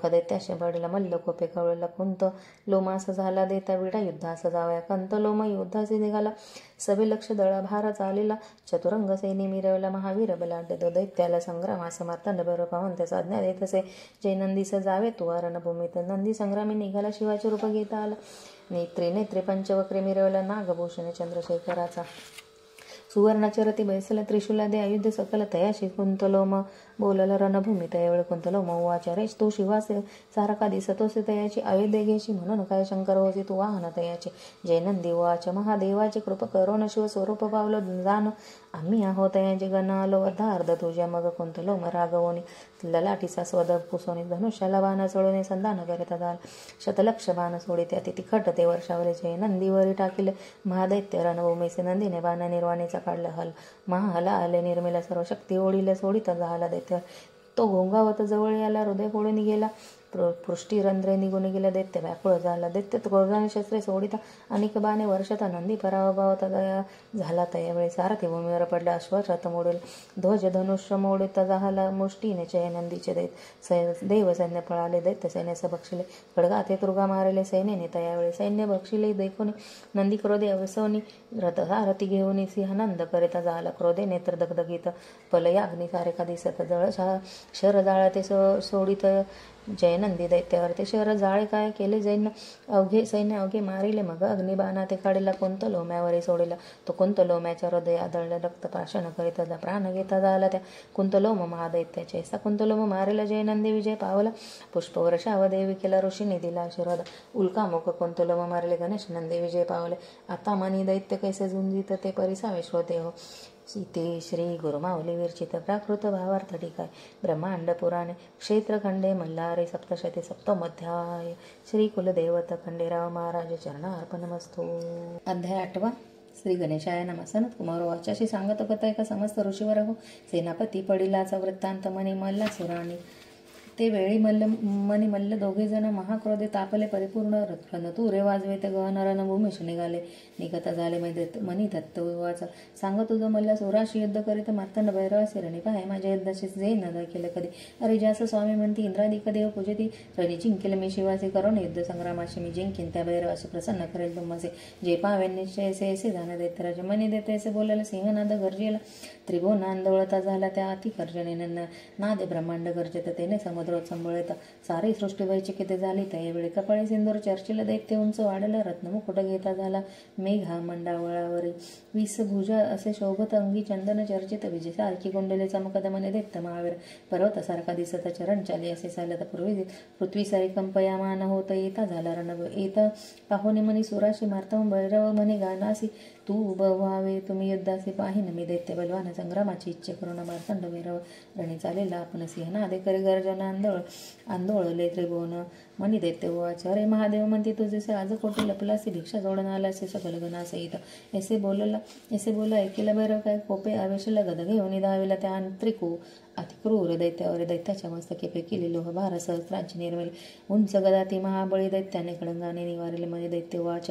दैत्याशी बडला. मल्ल कोपे कवळला. कुंत लोमास झाला देता विडा युद्धास जावया. कंत लोम युद्धासी निघाला. सभे लक्ष दळा भार चालेला. चतुरंग सैनी मिरवला. महावीर बलाढ्य तो दैत्याला संग्रामास मार्तंड भैरव पाहून त्याचा आज्ञा देतसे. जय नंदीस जावे तू रणभूमीत. नंदी संग्रामी निघाला. शिवाचे रूप घेता आला. नेत्रे पंचवक्रे मिरवला. नागभूषण चंद्रशेखराचा. सुवर्णाच्या रती बैसला. त्रिशूला दे आयुध सकल तयाशी. कुंतलोम बोलला रणभूमी तयावेळ. कुंतलोम उवाच. रेश तू शिवासे सारखा दिसतोसे तयाची. अयोध्ये घेशी म्हणून काय शंकर होसी तू वाहन तयाचे. जय नंदी उवाच. महादेवाचे कृप करोन शिव स्वरूप पावलो जाण. आम्ही आहो तयाचे गण आलो अर्धार्ध तुझ्या. मग कुंतलोम रागवोनी ललाटीचा स्वद पुसोनी. धनुष्याला बाण चढवणे संधान करीत झाला. शतलक्ष बाण सोडी त्या तिखट ते वर्षावले. जय नंदीवरी टाकिले महादैत्य रणभूमीचे. नंदीने बाण निर्वाणीचा काढला हल. महाहला आले निर्मिला. सर्व शक्ती ओढीला सोडित झाला दैत्य. तो घोंगावत जवळ याला. हृदय फोडून गेला. पृष्टी रंध्रे निघून गेला. दैत्य व्याकुळ झाला. दैत्य क्रोधाने शस्त्रे सोडिता अनेक बाणे वर्षता. नंदी पराभवात झाला तयावेळी. सारथी भूमीवर पडला. अश्वरथ मोडेल. ध्वज धनुष्य मोडिता झाला. मुष्टीने चय नंदीचे देव सैन्य पळाले. दैत्य सैन्यास बक्षिले. खड्गाते तुर्गा मारले सैन्याने तयावेळी. सैन्य बक्षिले देखोनी नंदी क्रोधे अवसवनी. सारथी घेऊन सिंहानंद करिता झाला. क्रोधे नेत्र दगदगीत. पलया अग्नी सारेका दिसत. जळ शर जाळा ते सोडित जयनंदी दैत्यावर. ते शहर जाळे काय केले. सैन्य अवघे मारिले. मग अग्निबाणा ते काढला. कुंत लोम्यावरी सोडिला. तो कुंत लोम्याच्या हृदय आदळला. रक्त प्राशन करीत प्राण घेता झाला त्या कुंतलोम महादैत्याचे. ऐसा कुंतलोम मारेला जयनंदी विजय पावला. पुष्पवर्षाव देवी केला. ऋषीने दिला आशीर्वाद. उल्कामुख कुंतलोम मारले. गणेश नंदी विजय पावले. आता मनी दैत्य कैसे झुंजित ते परिसावे श्रोते हो. इति श्री गुरुमाऊली विरचित प्राकृत भावार्थ टीकाय ब्रह्मांड पुराणे क्षेत्रखंडे मल्हारी सप्तशती सप्तमोध्याय. श्री कुलदैवत खंडेराव महाराज चरणार्पणमस्तु. अध्याय 8. श्री गणेशाय नमः. सनत कुमार वाचाशी सांगत कथा एका समस्त ऋषीवर हो. सेनापती पडिलाचा वृत्तांत मनी मल्लासुराणी. ते वेळी मनी मल्ल दोघे जण महाक्रोधे तापले परिपूर्ण रणतुरे वाजवेत गहन रणभूमीश निघाले. निघत झाले मनी दत्त वाचा सांग तुझं मल्ल सोराशी युद्ध करीत मार्तंड भैरवासी रणी पाहे माझ्या युद्धाशी जे न केलं कधी. अरे ज्यास स्वामी म्हणती इंद्रादिक देव पूजती रणी जिंकेल मी शिवासी करून युद्ध संग्रामाशी मी जिंकीन त्या भैरवाशी प्रसन्न करेल तुम्हासे. जे पाव्यांनी ऐसे जाण देत राजे मनी देते असे बोलायला सिंहनाद गरजेला त्रिभुवन आंदोळता झाला त्या अति गर्जनेने नादे ब्रह्मांड गरजेत तेने समुद्रोत संबळेत सारी सृष्टी वैचिकिते झाली. त्यावेळी कपाळी सिंदूर चर्चिला दैत्य उंच वाढलं रत्नमुकुट घेता झाला मेघा मंडावळावरी 20 भुजा असे शोभत अंगी चंदन चर्चित विजय सारखी कुंडले चमकत मने दैत्य महावीर पर्वतासारखा दिसत चरण चाली असे चालत पृथ्वी सारी कंपयामान होत येता झाला रण येता पाहुणे मनी सुराशी मार्तव भैरव मनी गानासी तू व्हावे तुम्ही युद्धासी पाहिन मी दैत्य बलवान संग्रामाची इच्छा करून मार्तंड भैरव रणी चालेला आपण सिंहनादे करी गर्जन आंदोळले त्रिभुवन मनी दैत्य वाच अरे महादेव म्हणते तुझे आज कोटी लपलासी भिक्षा जोडून आलासे सकल गणासहित ऐसे बोला ऐकेला भैरव काय कोपे आवेशला गद घेऊन धावेला त्या त्रिकू अतिक्रूर दैत्यावर दैत्याच्या मस्तके फेकिले लोहभार सहस्रांची निर्मिली उंच गदा ती महाबळी दैत्याने कडंगाने निवारले मनी दैत्य वाच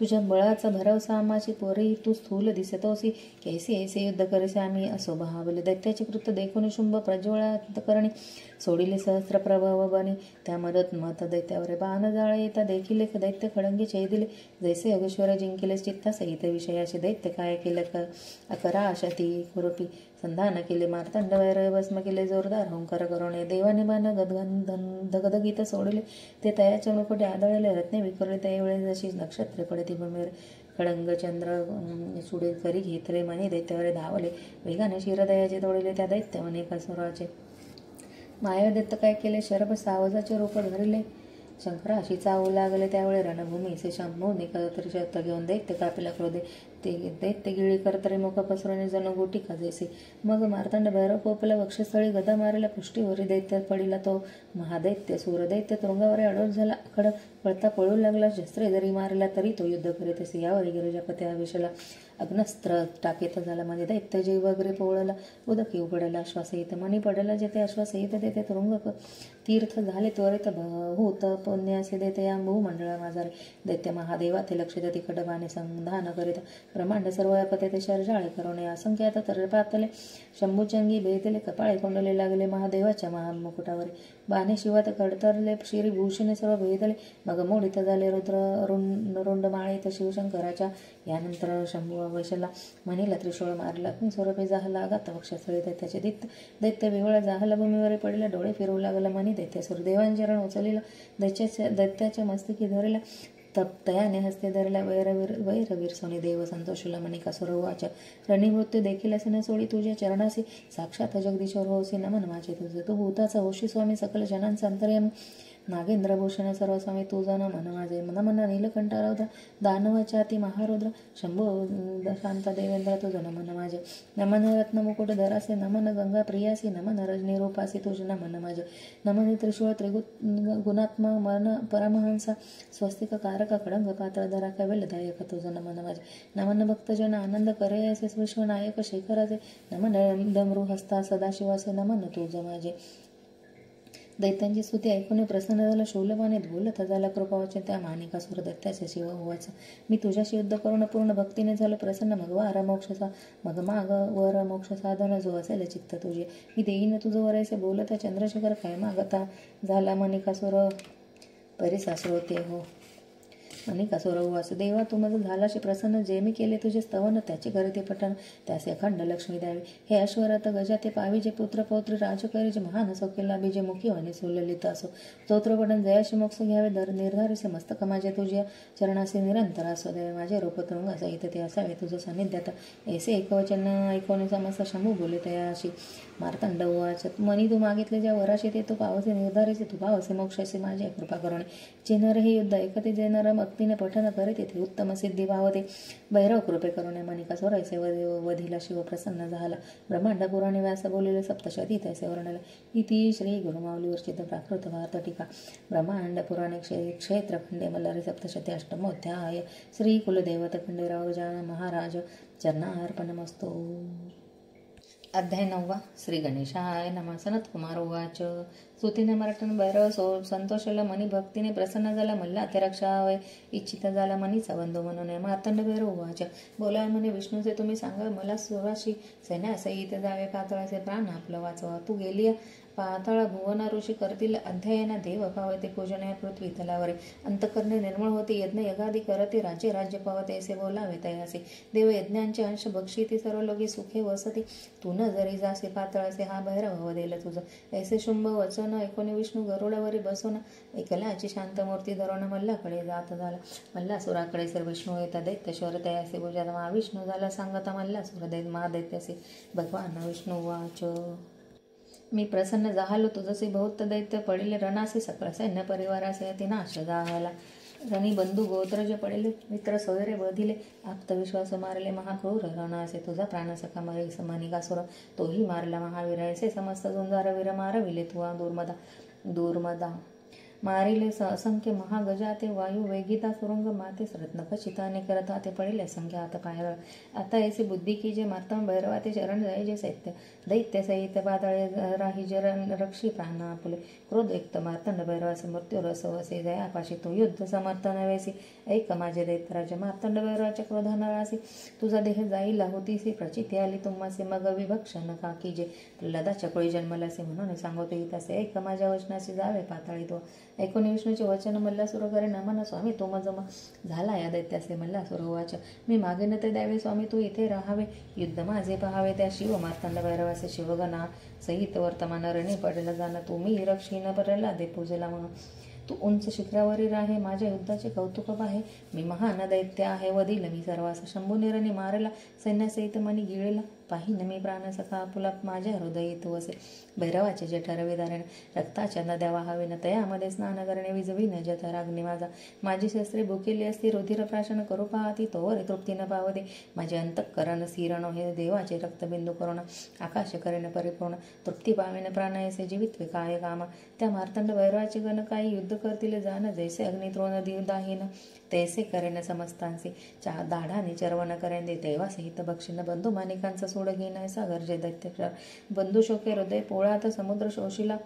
तुझ्या बळाचा भरवसा आमाची पोरी तू स्थूल दिसतोसी कैसे ऐसे युद्ध करेसे आम्ही असो बहावले. दैत्याचे कृत्य देखून शुंभ प्रज्वळांतकरणी सोडिले सहस्र प्रभव बनी त्या मत दैत्यावर बाण जाळे येता देखील दैत्य खडंगी छेदिले जैसे अगेश्वर जिंकिले चित्ता सहित विषयाचे दैत्य काय केले अकरा आशा ती कुरुपी संधान केले मार्तंड वैर भस्म केले जोरदार होंकार करुणे देवाने बाण धगधगीत सोडले ते तयाच्या मुकुटे आदळले रत्ने विखरले त्यावेळी जशी नक्षत्रे पडती भूमीवर खडंग चंद्र सुडे करी घेतले मनी दैत्यावर धावले वेगाने शिरदयाचे तोडले त्या दैत्य अनेकासुराचे माया दैत्य काय केले शरभ सावजाचे रूप धरले शंकराशी चावू लागले त्यावेळी रणभूमीचे शंभू निकतरी शब्द घेऊन दैत्य कापिला क्रोधे ते दैत्य गिळी करतरी मुख पसरणे जणू गोटी खाजेसे. मग मार्तंड भैरव कोपला वक्षस्थळी गदा मारला पुष्टीवरी दैत्य पडिला तो महादैत्य सूरदैत्य तुरुंगावर अडोल झाला खड पळता पळू लागला शस्त्रे जरी मारला तरी तो युद्ध करीत असे. यावरी गिरिजापती आवेशला अग्नस्त्र टाकेत झाला म्हणजे दैत्य जीव वगैरे पोळला उदकी उघडला अश्वासहित मणी पडला जेथे अश्वासहित तेथे तुरुंग तीर्थ झाले त्वरित भूत पुण्यासे देते या भूमंडळा माझारे दैत्य महादेवा ते लक्षित तिकट बाणे संधान करीत ब्रह्मांड सर्व पते ते शरजाळे करुणे असंख्यात तर पातले शंभूचंगी भेदले कपाळे कोंडले लागले महादेवाच्या महामुकुटावर बाणे शिवात कडतरले श्रीभूषणे सर्व भेदले मग मोडित झाले रुद्र रुंड माळीत शिवशंकराच्या. यानंतर शंभू अवशला म्हणीला त्रिशूळ मारला स्वरूपे जाहला आघात वक्षस्थळी दैत्याचे दैत्य विवळा जाहला भूमीवर पडला डोळे फिरवू लागला मनी दैत्य सुरदेवांचे रण उचलला दैत्याच्या मस्तकी धरला तयाने हस्ते धरला वैरवीर सोनी देव संतोषला मणिकासुर वाच रणी मृत्यू देखील असे न सोडी तुझ्या चरणासी साक्षात जगदीश्वर होसी नमन माझे तुझे तू भूताचा होशी स्वामी सकल जनांचा अंतर्यामी नागेंद्रभूषण सर्व स्वामी तुझा नमन माझे नमन नीलकंठारौद्र दानवाच्या अति महारुद्र शंभू शांता देवेंद्र तुझं नमन माझे नमन रत्नमुकुट धरासे नमन गंगा प्रियासी नमन रजनी रूपासी तुझ नमन माझे नमन त्रिशूळ गुणात्मा मन परमहंसा स्वस्तिक कारक खडंग पात्र धरा कैवल्यदायक तुझं नमन माझे नमन भक्तजन आनंद करे असे विश्वनायक शेखराचे नमन डमरू हस्ता सदाशिवासे नमन तुझं माझे. दैत्यांची स्तुती ऐकून प्रसन्न झाला शूलपाने धोलत झाला कृपावाचे त्या मानिकासुर दैत्याचे शिव होवाचा मी तुझ्याशी युद्ध करून पूर्ण भक्तीने झालो प्रसन्न मग वार मोक्षसा मग माग वर मोक्ष साधन जो असेल चित्त तुझे मी देईन तुझं वरायचे बोलता चंद्रशेखर काय मागता झाला मनिकासुर परिसासुरते हो मनिकासुर वास देवा तू माझं झालाशी प्रसन्न जे मी केले तुझे स्तवन त्याचे करते पठण त्याचे अखंड लक्ष्मी द्यावी हे अश्वरथ गजा ते पावीजे पुत्र पौत्र राजकरीचे महान असो केला बीजे मुखी आणि सुललित असो स्तोत्रपठण जयाशी मोक्ष घ्यावे दर निर्धारिसे मस्तक माझे तुझ्या चरणासे निरंतर असो द्यावे माझे रूप तृंगासहित ते असावे तुझं सानिध्यात ऐसे एकवचन ऐकवणे समस्त शंभू बोले तयाशी मार्तंड उवाच मनी तू मागितले ज्या वराशी ते तू पावसे निर्धारिसे तू पावसे मोक्षासे माझे कृपा करुणे जे नर हे युद्ध ऐकते जे नर भक्तीने पठन करीत येथे उत्तम सिद्धी भावते भैरव कृपे करुणे मनिकासुर ऐसे वधिला शिव प्रसन्न झाला ब्रह्मांड पुराणे व्यास बोलिले सप्तशती तैसे वर्णले इति श्री गुरुमाऊली वर्षित प्राकृत भारत टीका ब्रह्मांड पुराणे क्षेत्रखंडे मल्हारी सप्तशती अष्टमोध्याय श्री कुलदेवत खंडेराव महाराज चरणार्पणमस्तु. अध्याय 9 श्री गणेशाय नमः. सनत्कुमार उवाच. स्तुतीने मराठन भैरव संतोषला मनी भक्तीने प्रसन्न झाला मल्ला ते रक्षावय इच्छित झाला मनीचा बंधू म्हणून. मार्तंड भैरव उवाच. बोलाय म्हणे विष्णूचे तुम्ही सांगा मला सुराशी सैन्यासहित जावे पाताळाचे प्राण आपलं वाचवा. तू गेली पाताळ भुवना ऋषी करतील अध्ययना देव पावते पूजन पृथ्वी तलावरे अंतकरणे निर्मळ होते यज्ञ यगादी करते राज्य राज्य पावते असे बोलावे तयासे. देव यज्ञांचे अंश बक्षिती सर्व लोकी सुखे वसती तू न जरी जासे पाताळाचे हा भैरव वदेल तुझं. ऐसे शुंभ वचन ऐकोनी विष्णू गरुडावरी बसून ऐकल्याची शांत मूर्ती धरून मल्लाकडे जात झाला. मल्लासुराकडे सर विष्णू येता दैत्य शौर्य तयासे पूजात महाविष्णू झाला सांगता मल्लासुर महादैत्यासे. भगवान विष्णू वाच. मी प्रसन्न जाहलो तुझसे बहुत दैत्य पडिले रणासे सकळ सैन्य परिवारासे अति नाश जाहला. रणी बंधू गोत्रज पडेले मित्र सोयरे बधिले आप्त विश्वास मारले महाक्रूर रणासे. तुझा प्राणसखा मरे समानिकासुर तोही मारला महावीर ऐसे समस्त झुंजार वीर मारविले तुवा दुर्मदा मारिले असंख्य महागजाते वायू वेगिता सुरंग माते रत्न खचिताने करता ते पडिले संख्या आता पायळ. आता ऐसे बुद्धी की जे मार्तंड भैरवाते शरण जाय जे सैत्य दैत्य सहित पाताळे राही जरण रक्षी प्राण आपुले. क्रोध व्यक्त मार्तंड भैरवासे मृत्यू रस वसे जयापाशी तू युद्ध समर्थन वेसी. ऐक माझे दैत्यराज मार्तंड भैरवाच्या क्रोधनरासी तुझा देह जाईल होतीसी प्रचिती आली तुम्हासे मग विभक्षण का की जे प्रल्हादाच्या कोळी जन्मलासे म्हणून सांगतो हितासे. ऐक माझ्या वचनाशी जावे पाताळी तो. ऐकून विष्णूचे वचन मल्लासुर करे नमन स्वामी तो मजमा झाला या दैत्यासे. मल्लासुर वाच. मी मागे न ते द्यावे स्वामी तू इथे राहावे युद्ध माझे पहावे. त्या शिव मार्तंड भैरवासे शिवगणा सहित वर्तमान रणी पडला जाणं तुम्ही रक्षीन परला दे पूजेला म्हणून. तू उंच शिखरावरील आहे माझ्या युद्धाचे कौतुक पाहे. मी महान दैत्य आहे वधील मी सर्वास शंभू निरणी मारला सैन्यासहित मनी गिळेला. पाहिन मी प्राण सखा आपुला माझ्या हृदयी तू असे. भैरवाचे जे ठरवे धारण रक्ताच्या नद्या वाहावे न तयामध्ये स्नान करणे विजवी न जठराग्नी माझा. माझी शस्त्रे भुकेली असती रुधिर प्राशन करू पाहती तोवर तृप्ती न पावते. माझे अंतःकरण सिरण हे देवाचे रक्तबिंदू करुण आकाश करेन परिपूर्ण तृप्ती पावेन प्राणायसे जीवित्वे काय काम. त्या मार्तंड भैरवाचे गण काही युद्ध करतील जाण जैसे अग्निद्रोण दाहीन तैसे करेन समस्तांचे. दाढाने चर्वण करेन दे देवासहित बक्षिण बंधू मानिकांचा सोड घेण ऐसा गरजे दैत्यक्षर. बंधू शोके हृदय पोळात समुद्र शोषिला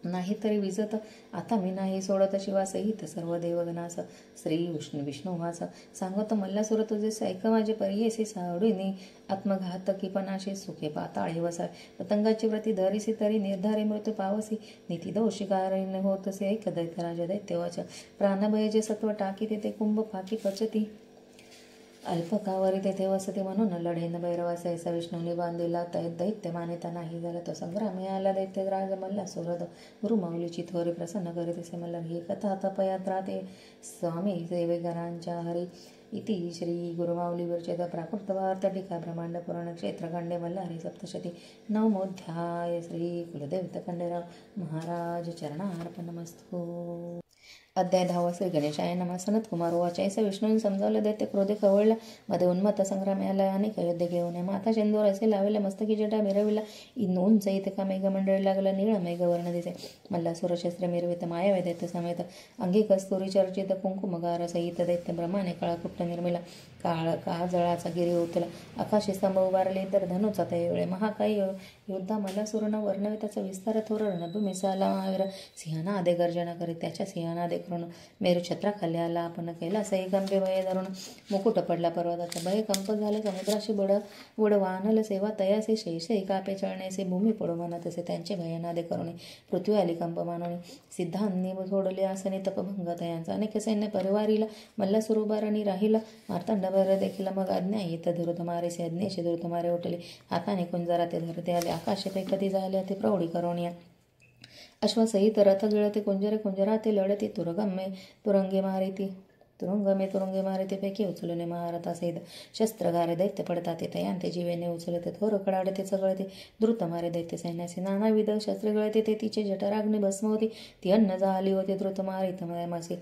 नाही तरी विजत आता मी नाही सोडत शिवासहित सर्व देवगणास. श्री विष्णू वास. सांगत मल्लासुर तुझे ऐक माझे परियेसे सावडीने आत्मघात किपनाशे सुखे पाताळे वसाय. पतंगाची प्रती धरिसी तरी निर्धारी मृत्यू पावसी नीती दोषी कारण होतसे. ऐक दैत्यराज दैत्यवाच. प्राणभय जे सत्व टाकी ते कुंभ फाकी पचती अल्पकावरी तेथे वसती म्हणून लढेन भैरवास. ऐसा विष्णूने बांधिला दैत्य मान्यता नाही झाला तो संग्राम मिळाला. दैत्यराज मल्लासुर गुरुमाऊलीची थोरी प्रसन्न करीत असे मला ही कथा तपयात्रा ते स्वामी सेवेकरांच्या हरी. इति श्री गुरुमाऊली विरचित प्राकृत वार्ता टीका ब्रह्मांड पुराण क्षेत्रखंडे मल्हारी सप्तशती नवमोऽध्याय. श्री कुलदेवत खंडेराव महाराज चरणार्पणमस्तु. अध्याय 10 श्री गणेशाय नमः. सनत्कुमार उवाच. ऐसे विष्णूने समजावले दैत्य क्रोधे खवळला मध्ये उन्मत्त संग्राम आला अनेक अयोध्ये घेऊन. माता शेंदूर असे लावले मस्तकी जटा मिरविला उंच इतका मेघमंडळी लागला निळ मेघवर्ण दिसे. मल्लासुर शस्त्र मिरवित मायावे दैत्य समेत अंगी कस्तुरी चर्चित कुंकुमगार सहित दैत्य ब्रह्माने काळाकुप्ट निर्मिला. काजळाचा गिरी उतला आकाशी स्तंभ उभारले तर धनुचा तैवळे. महाकाय योद्धा मल्लासुरनं वर्णवे त्याचा विस्तार थोर रणभूमी साला महावीर सिंहना आदे गर्जना करीत त्याच्या सिंहनादे करून मेरू छत्राखाली आला. आपण केला सई गंभीर भय धरून मुकुट पडला पर्वताचा. भय कंप झाले समुद्राशी बुड वाहनल सेवा तयासे शेषे कापे चळणेसे भूमी पडो म्हणत असे त्यांचे भयनादे करुणे पृथ्वी आली कंप मानवणे. सिद्धांनी सोडले आसने तपभंग तयांचा अनेक सैन्य परिवारीला मल्लासुर उभारणी राहिला. मार्तंड भैरव देखील मग आज्ञा येत धृत मारेसे अज्ञेशी धृत मारे उठले. हाताने कुंजारा ते धरते आले आकाशे ते कधी झाले ते प्रौढी करोनिया. अश्वसहित रथ गिळते कुंजरे कुंजराते लढते तुरंगे मारिते पैकी उचलणे महारथासहित शस्त्रगारे दैत्य पडताते तयांते जीवेने उचलते थोर कडाडते चगळते द्रुत मारे दैत्य सैन्याचे नानाविध शस्त्र गळते ते तिचे जठराग्नी भस्म होती ती अन्न झाली होते द्रुत मारित मासे.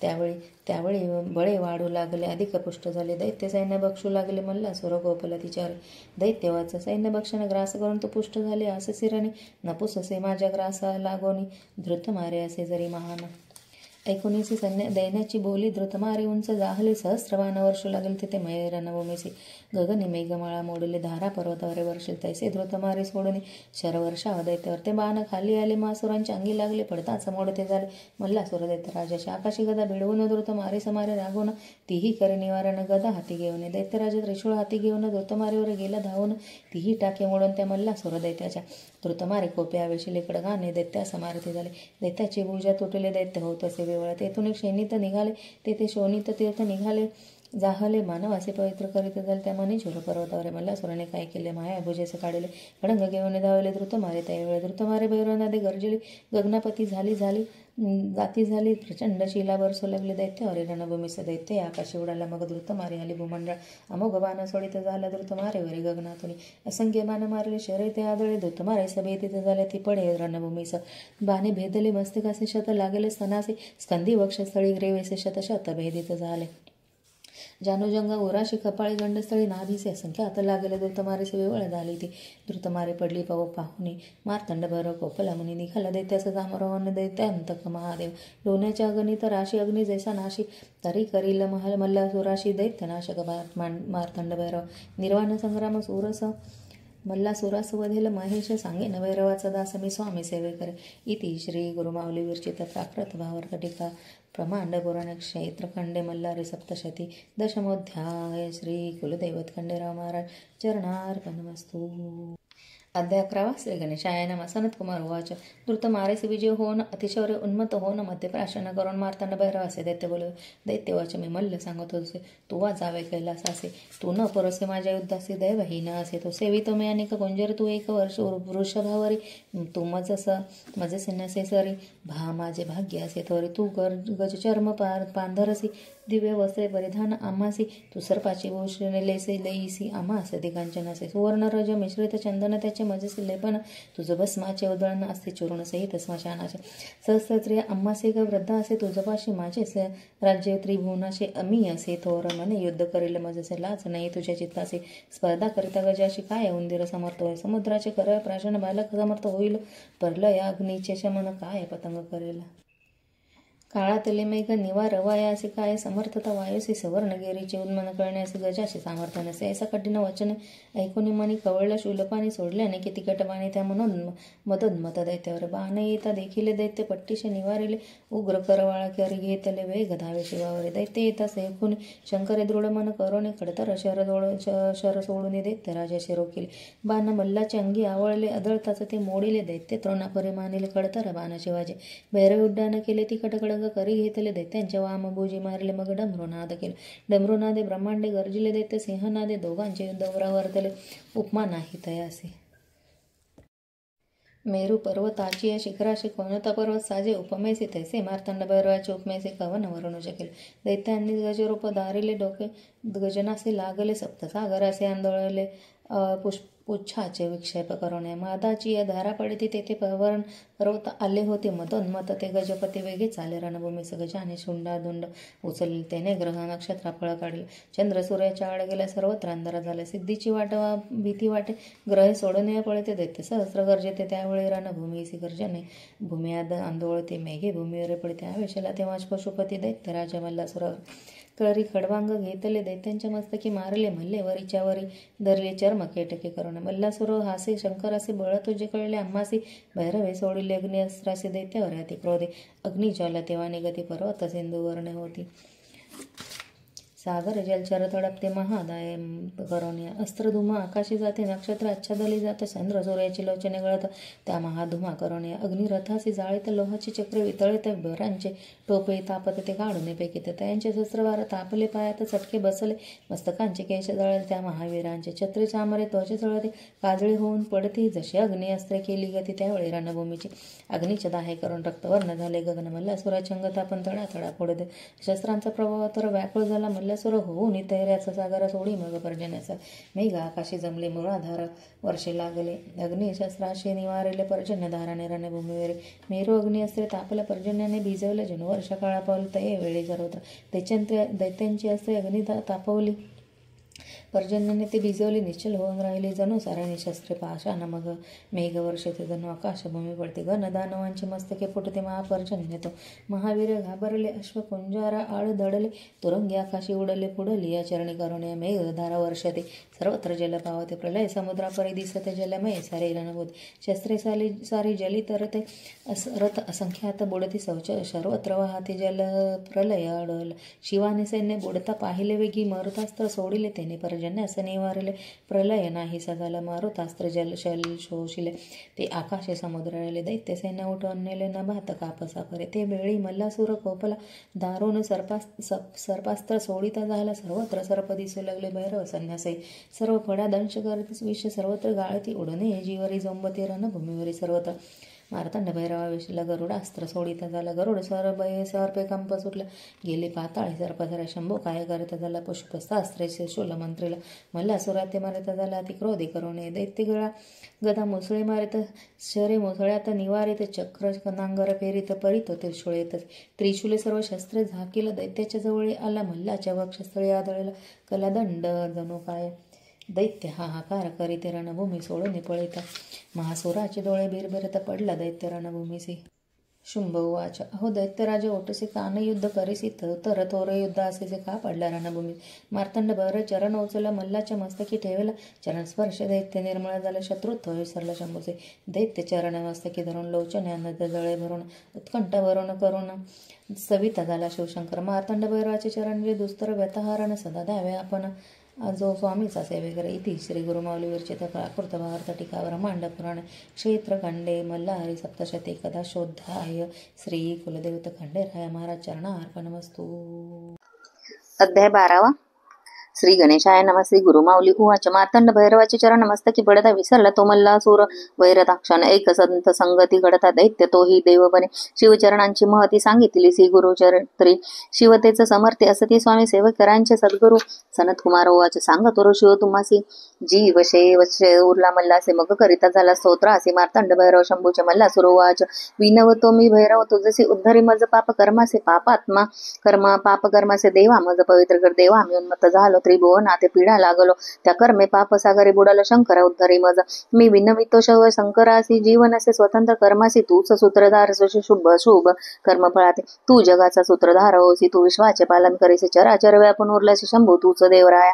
त्यावेळी बळे वाढू लागले अधिक पुष्ट झाले दैत्य सैन्य बक्षू लागले. मल्लासुर गोपला तिच्यावर दैत्यवाच सैन्य भक्षण ग्रास करून तो पुष्ट झाले असे सिरणे नपुससे माझ्या ग्रासा लागोनी धृत मारे असे जरी महान एकोणीसी दैन्याची बोली धृतमारी उंच जाहले सहस्रवान वर्ष लागेल तिथे मय रणभूमीसी गगनी मेघमाळा मोडले धारा पर्वतावरे वर्षिल तैसे धृतमारी सोडून शरवर्षाव दैत्यावर ते बाण खाली आले मासुरांच्या अंगी लागले पडताच मोडते झाले मल्लासुर दैत्य राजाशी आकाशी गदा भिडवून धृतमारी समारे रागवून तीही करे निवारण गदा हाती घेऊन दैत्यराजा त्रिशूळ हाती घेऊन धृतमारीवर गेला धावून तीही टाके मोडून त्या मल्लासुर दैत्याच्या धृतमारी कोपे आवेशिले कडगाने दैत्या समारती झाले दैत्याची भुजा तुटले दैत्य होत असे वेवळ तेथून एक शैनित निघाले तेथे शोणित तीर्थ निघाले जाहले मानवासे पवित्र करीत झाले त्या मनी झुर पर्वतावरे मल्लासुराने काय केले माया भुजेचे काढले खडंग घेऊन धावले धृतमारे त्यावेळे धृतमारे भैरवनादे गर्जली गगनापती झाली जाती झाली प्रचंड शिला बरसू लागले दैत्यावरे रणभूमीचे दैत्य आकाशी उडाला मग धृतमारे आली भूमंडळ अमोघ बाण सोडित झाला धृतमारेवरे गगनातून असंख्य बाण मारले शरे ते आदळे धृतमारे सभेतीत झाले ती पडे रणभूमीस बाणे भेदले मस्तकासे शत लागेले स्तनासे स्कंदी वक्षस्थळी ग्रेवेसे शत भेदित झाले जानूजंग उराशी कपाळी गंडस्थळी नाभीसे असंख्य आता लागले धृतमारेसे वेवळ झाली ती धृतमारे पडली पाहुणे मार्तंड भैरव कोपला मुनी निघाला दैत्याचा जामरोहन दैत्यांतक महादेव लोण्याच्या अग्नी तर राशी अग्नी जैसा नाशी तरी करील मल्लासुराशी दैत्य नाशक मार्तंड भैरव निर्वाण संग्राम सुरस मल्लासुरास वधेल महेश सांगे भैरवाचा दास मी स्वामी सेवे करे इति श्री गुरुमाऊली विरचित प्राकृत भावार्थ टीका ब्रह्मांड पुराण क्षेत्रखंडे मल्लारी सप्तशती दशमोध्याय श्री कुलदैवत खंडेराव महाराज चरणार्पणमस्तु अध्याय 11 श्री गणेशाय नमः सनतकुमार उवाच धृतमारेस विजय होऊन अतिशौर्य उन्मत्त होऊन मध्ये प्राशन करून मार्तंड भैरवासे दैत्य बोलवे दैत्यवाच मी मल्ल सांगत होते तू वा जावे कैलासासे तू न परोसे माझ्या युद्धासी दैवहीन असे तो सेवितो मी अनेक कुंजर तू एक वर्ष वृषभावरी तू मजसे नसे सरी भा माझे भाग्य असे तोरी तू गजचर्म पांधरसी दिव्य वस्त्रे परिधान आम्हासी तू सर्पाची भूषण लेसे लईसी आम्हास दिगांचनासे सुवर्ण रज मिश्रित चंदन त्याचे मजसे लेपन तुझ भस्माचे उदळण असते चूर्ण सहित स्मशानाचे सहस्त्रिय आम्हासे ग वृद्ध असे तुझपाशी माझे राज्य त्रिभुवनाशे अमी असे थोर मने युद्ध करेल मजसे लाच नाही तुझ्या चित्तासे स्पर्धा करिता गजाशी काय उंदीर समर्थ होय समुद्राचे कर प्राशन बालक समर्थ होईल परलय अग्नीचे शमन काय पतंग करेल काळातले मेघ निवार वायासी काय समर्थता वायुसी सवर्णगिरीचे उन्मन करण्याचे गजाशी सामर्थ्य नसे ऐसा कठीण वचन ऐकून मनी कवळल्या शूलपाणी सोडल्याने की तिकटपाणी त्या म्हणून मदोन्मत दैत्यावर बाण येता देखिले दैत्य पट्टीशे निवारिले उग्र करवाळा करी घेतले वेग धावे शिवावरे दैत्य येता ऐकून शंकरे दृढ मन करोने खडतर शर सोडून दैत्य राजाशी रोखिले बाण मल्लाचे अंगी आवळले अदळताच ते मोडिले दैत्य तृणापरी मानिले खडतर बाण शिवाजे भैरव उड्डाण केले ती खडखड करी घेतले दैत्यांच्या वामभुजी मारले मग डमरुनाद केले डमरुनादे ब्रह्मांडे गर्जिले दैत्य सिंहनादे दोघांचे युद्ध वर्तले उपमा नाही तयासे मेरू पर्वताची या शिखराशी कोणता पर्वत साजे उपमेसे तैसे मार्तंड भैरवाचे उपमेसे कवन वर्णू शकेल दैत्यांनी गजरूप दारिले डोके गजनासे लागले सप्तसागरासे आंदोळले पुच्छाचे विक्षेप करणे मादाची या धारा पडती तेथे पर्वत आले होते मदोन्मत ते गजपती वेगे चाले रणभूमीस गजाने शुंडादुंड उचलले त्याने ग्रह नक्षत्र फळ काढले चंद्र सूर्याच्या आड गेल्या सर्वत्र अंधार झाले सिद्धीची वाट भीती वाटे ग्रहे सोडणे पळते दैत्य सहस्र गरजेते त्यावेळी रणभूमीसी गर्जने भूमी आंदोळते मेघे भूमीवर पडते आवेशाला तेव्हाच पशुपती दैत्य राजा मल्लासुरावर करी खडवांग घेतले दैत्यांच्या मस्तकी मारले मल्ले वरीच्या वरी धरले चर्म केटके करून मल्लासुर हासे शंकर असे बळ तुझे कळले आम्हासी भैरवे सोडिले अग्नी अस्त्रासे दैत्यावर अति क्रोधे अग्निज्वाला तेव्हा निगती पर्वत सिंधू वर्ण होती सागर जलचर तडपते महादाय करोनिया अस्त्रधुमा आकाशी जाते नक्षत्र आच्छादली जाते चंद्र सूर्याची लोचने गळत त्या महाधुमा करोनिया अग्निरथासी जाळीत लोहाचे चक्र वितळत बरांचे टोपे तापत ते काढून पेकीत त्यांचे शस्त्रवार तापले पायात चटके बसले मस्तकांचे केश जळले त्या महावीरांचे छत्री चामरे त्वचे जळते काजळी होऊन पडती जशी अग्नी अस्त्रे केली गती त्यावेळी रणभूमीची अग्नीचे दाहे करून रक्तवर्ण झाले गगन मल्लासुराची अंगता पण तडातडा फोडते शस्त्रांचा प्रभाव तर व्याकुळ झाला मल्लासुर होऊन तैऱ्याचा सागरा सोडी मग पर्जन्याचा मेघ आकाशी जमले मुळाधार वर्षे लागले अग्निशस्त्राशी निवारले पर्जन्यधाराने रणभूमीवर मेरू अग्नी अस्त्रे तापल्या पर्जन्याने भिजवले जणू वर्ष काळा पावलं ते वेळी सर्वत्र दैत्यांची अस्त्रे अग्नी तापवली पर्जन्याने ते भिजवले, निश्चल होऊन राहिले जणू साऱ्याने शस्त्रे पाषाण. मग मेघ वर्षते जणू आकाशभूमी पडते, दानवांची मस्तके फुटते. महापर्जन्य तो महावीर घाबरले, अश्वकुंजारा आळ दडले, तुरंगी आकाशी उडले पुढली या चरणी करुण्या. मेघधारा वर्षते, सर्वत्र जल पावते, प्रलय समुद्रापरी दिसते, जलमय सारे रणबोध. शस्त्रे सारी जली तरते, रथ असंख्यात बुडती शौच, सर्वत्र वाहते जल प्रलय अडल. शिवाने सैन्य बुडता पाहिले वेगी, मारुतास्त्र सोडिले तेने पर्जन्यास निवारले. प्रलय नाहीसा झाला, मारुतास्त्र जल शल शोषिले, ते आकाशे समुद्राले. दैत्य सैन्य उठवून नेले, नभात कापसा करे, ते वेळी मल्लासुर कोपला, दारुण सर्पास्त्र सोडिता झाला. सर्वत्र सर्प दिसू लागले, भैरव संन्यासे सर्व फडा दंश करतीस, विष सर्वत्र गाळती उडणे, जीवरी जोंबते रणभूमीवरी सर्वत्र. मार्तंड भैरवा वेशला, गरुडास्त्र सोडिता झाला, गरुड सर्पे कंप सुटला, गेले पाताळी सर्पधरा. शंभू काय करता झाला, पुष्पशास्त्रे शूल मंत्रीला, मल्लासुराते मारिता झाला, अति क्रोधी करुणे. दैत्य गदा मुसळे मारित, शरे मुसळ्यात निवारित, चक्र नांगर फेरित, परित त्रिशूळेत. त्रिशूले सर्व शस्त्रे झाकीला, दैत्याच्या जवळी आला, मल्लाच्या वक्षस्थळी आदळला, कलादंड जणू काय. दैत्य हाहाकार करीत, रणभूमी सोडून पळिता, महासुराचे डोळे बिरबिरत, पडला दैत्य रणभूमीसी. शुंभ उवाच, अहो दैत्यराजे ओटसे, कान युद्ध करीसी, तर थोर युद्ध असेसे, का पडला रणभूमी. मार्तंड भैरव चरण उचलला, मल्लाच्या मस्तकी ठेवला, चरण स्पर्श दैत्य निर्मळ झाला, शत्रुत्व विसरला शंभूचे. दैत्य चरण मस्तकी धरून, लोचन्यानंद जळे भरून, उत्कंठ भरून करून सविता झाला शिवशंकर. मार्तंड भैरवाचे चरण जे दुस्तर व्यथहारण, सदा द्यावे आपण जो स्वामीचा सेवेकर. इति श्री गुरुमाऊली विरचित प्राकृत भारत टीका ब्रह्मांड पुराण क्षेत्रखंडे मल्हारी सप्तशती कदाशोध्याय. श्री कुलदेवत खंडेराय महाराज चरणार्पणमस्तु. अध्याय 12. श्री गणेशाय नमः. श्री गुरुमाऊली उवाच, मार्तंड भैरवाचे चरण मस्तकी पडता, विसरला तो मल्लासूर वैरताक्षण. एक संत संगती घडता, दैत्य तोही देव बने, शिवचरणांची महती सांगितली श्री गुरुचरित्री. शिवतेच समर्थे असती, स्वामी सेवकरांचे सद्गुरु. सनत कुमार उवाच, सांगतो शिव तुम्हासी, जीव शेवशे उरला मल्लासे, मग करिता झाला स्तोत्रासी. मार्तंड भैरव शंभूचे मल्लासूर उवाच, विनवतो मी भैरव तुझसी, उद्धरी मज पाप कर्मासे. पापात्मा पाप कर्मासे देवा मज पवित्र कर. देवा मी उन्मत्त झालो, त्रिभुवनाते पीडा लागलो, त्या कर्मे पाप सागरी बुडालो, शंकर उद्धरी मज. मी विनवितो शव शंकरासी, जीवनसे स्वतंत्र कर्मासी. तूच सूत्रधार शुभ शुभ कर्म फळाते, तू जगाचा सूत्रधार होसी. तू विश्वाचे पालन करीसी, चराचर व्यापून उरलासी. शंभू तूच देवराया,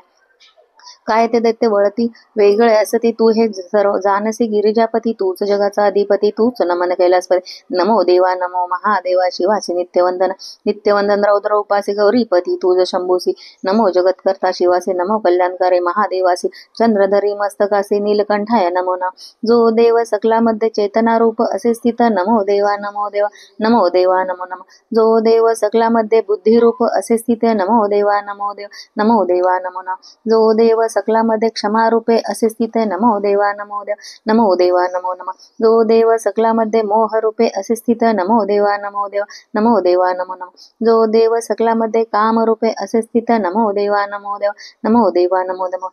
काय ते दैत्य वळती वेगळे असती. तू हे सर्व जाणसी गिरिजापती, तूच जगाचा अधिपती. तूच नमन कैलासपती. नमो देवा नमो महादेवा, शिवासी नित्यवंदन. नित्यवंदन रौद्र उपासी, गौरीपती तुझ शंभूसी. नमो जगत्कर्ता शिवासी, नमो कल्याणकारी महादेवासी. चंद्रधरी मस्तकासी, नीलकंठाय नमो नम. जो देव सकलामध्ये चेतनारूप असे स्थित, नमो देवा नमो देवा, नमो देवा नमो नम. जो देव सकलामध्ये बुद्धिरूप असे स्थित, नमो देवा नमो देवा, नमो देवा नमो नम. जो देव सकलामध्ये क्षमारूपे असे स्थित, नमो देवा नमो देवा, नमो देवा नमो नम. जो देव सकलामध्ये मोहरूपे असे स्थित, नमो देवा नमो देवा, नमो देवा नमो नम. जो देव सकलामध्ये कामरूपे असे स्थित, नमो देवा नमो देवा, नमो देवा नमो नम.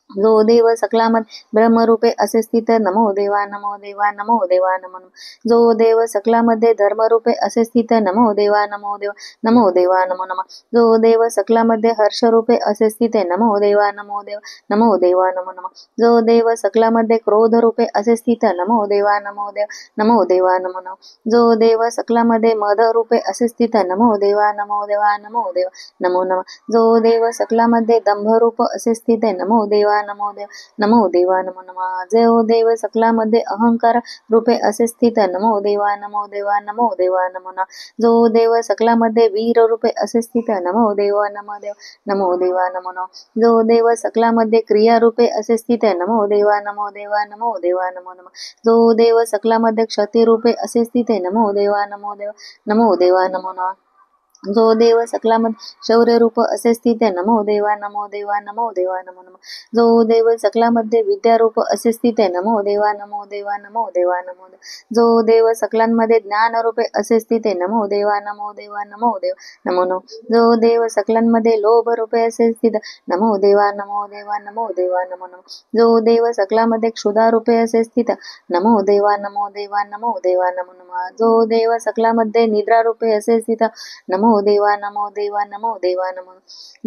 जो देव सकलामध्ये ब्रह्मरूपे असे स्थित, नमो देवा नमो देवा, नमो देवा नमो नम. जो देव सकलामध्ये धर्मरूपे असे स्थित, नमो देवा नमो देवा, नमो देवा नमो नम. जो देव सकलामध्ये हर्षरूपे असे स्थित, नमो देवा नमो देवा, नमो देवा नमो नम. जो देव सकलामध्ये क्रोधरूपे असे स्थित, नमो देवा नमो देवा, नमो देवा नमो नम. जो देव सकलामध्ये मदरूपे असे स्थित, नमो देवा नमो देवा, नमो देवा नमो नम. जो देव सकलामध्ये दंभरूप असे स्थित, नमो देवा नमो देव, नमो देवा नमो नमः. जो देव सकलामध्ये अहंकार रूपे असे स्थित, नमो देवा नमो देवा, नमो देवा नमो नमः. जो देव सकलामध्ये वीर रूपे असे स्थित, नमो देवा नमो देव, नमो देवा नमो नमः. जो देव सकलामध्ये क्रिया रूपे असे स्थित, नमो देवा नमो देवा, नमो देवा नमो नमः. जो देव सकलामध्ये क्षती रूपे असे स्थित, नमो देवा नमो देवा, नमो देवा नमो नमः. जो देव सकलामध्ये शौर्य रूप असे स्थित, नमो देवा नमो देवा, नमो देवा नमो नमः. जो देव सकलामध्ये विद्यारूप असे स्थित, नमो देवा नमो देवा, नमो देवा नमो देवा. जो देव सकलांमध्ये ज्ञान रूपे असे स्थित, नमो देवा नमो देवा, नमो देवा नमो नमः. जो देव सकलांमध्ये लोभ रूपे असे स्थित, नमो देवा नमो देवा, नमो देवा नमो नमः. जो देव सकलामध्ये क्षुधा रूपे असे स्थित, नमो देवा नमो देवा, नमो देवा नमो नमः. जो देव सकलामध्ये निद्रा रूपे असे स्थित, नमो नमो देवा नमो देवा नमो देवा नमो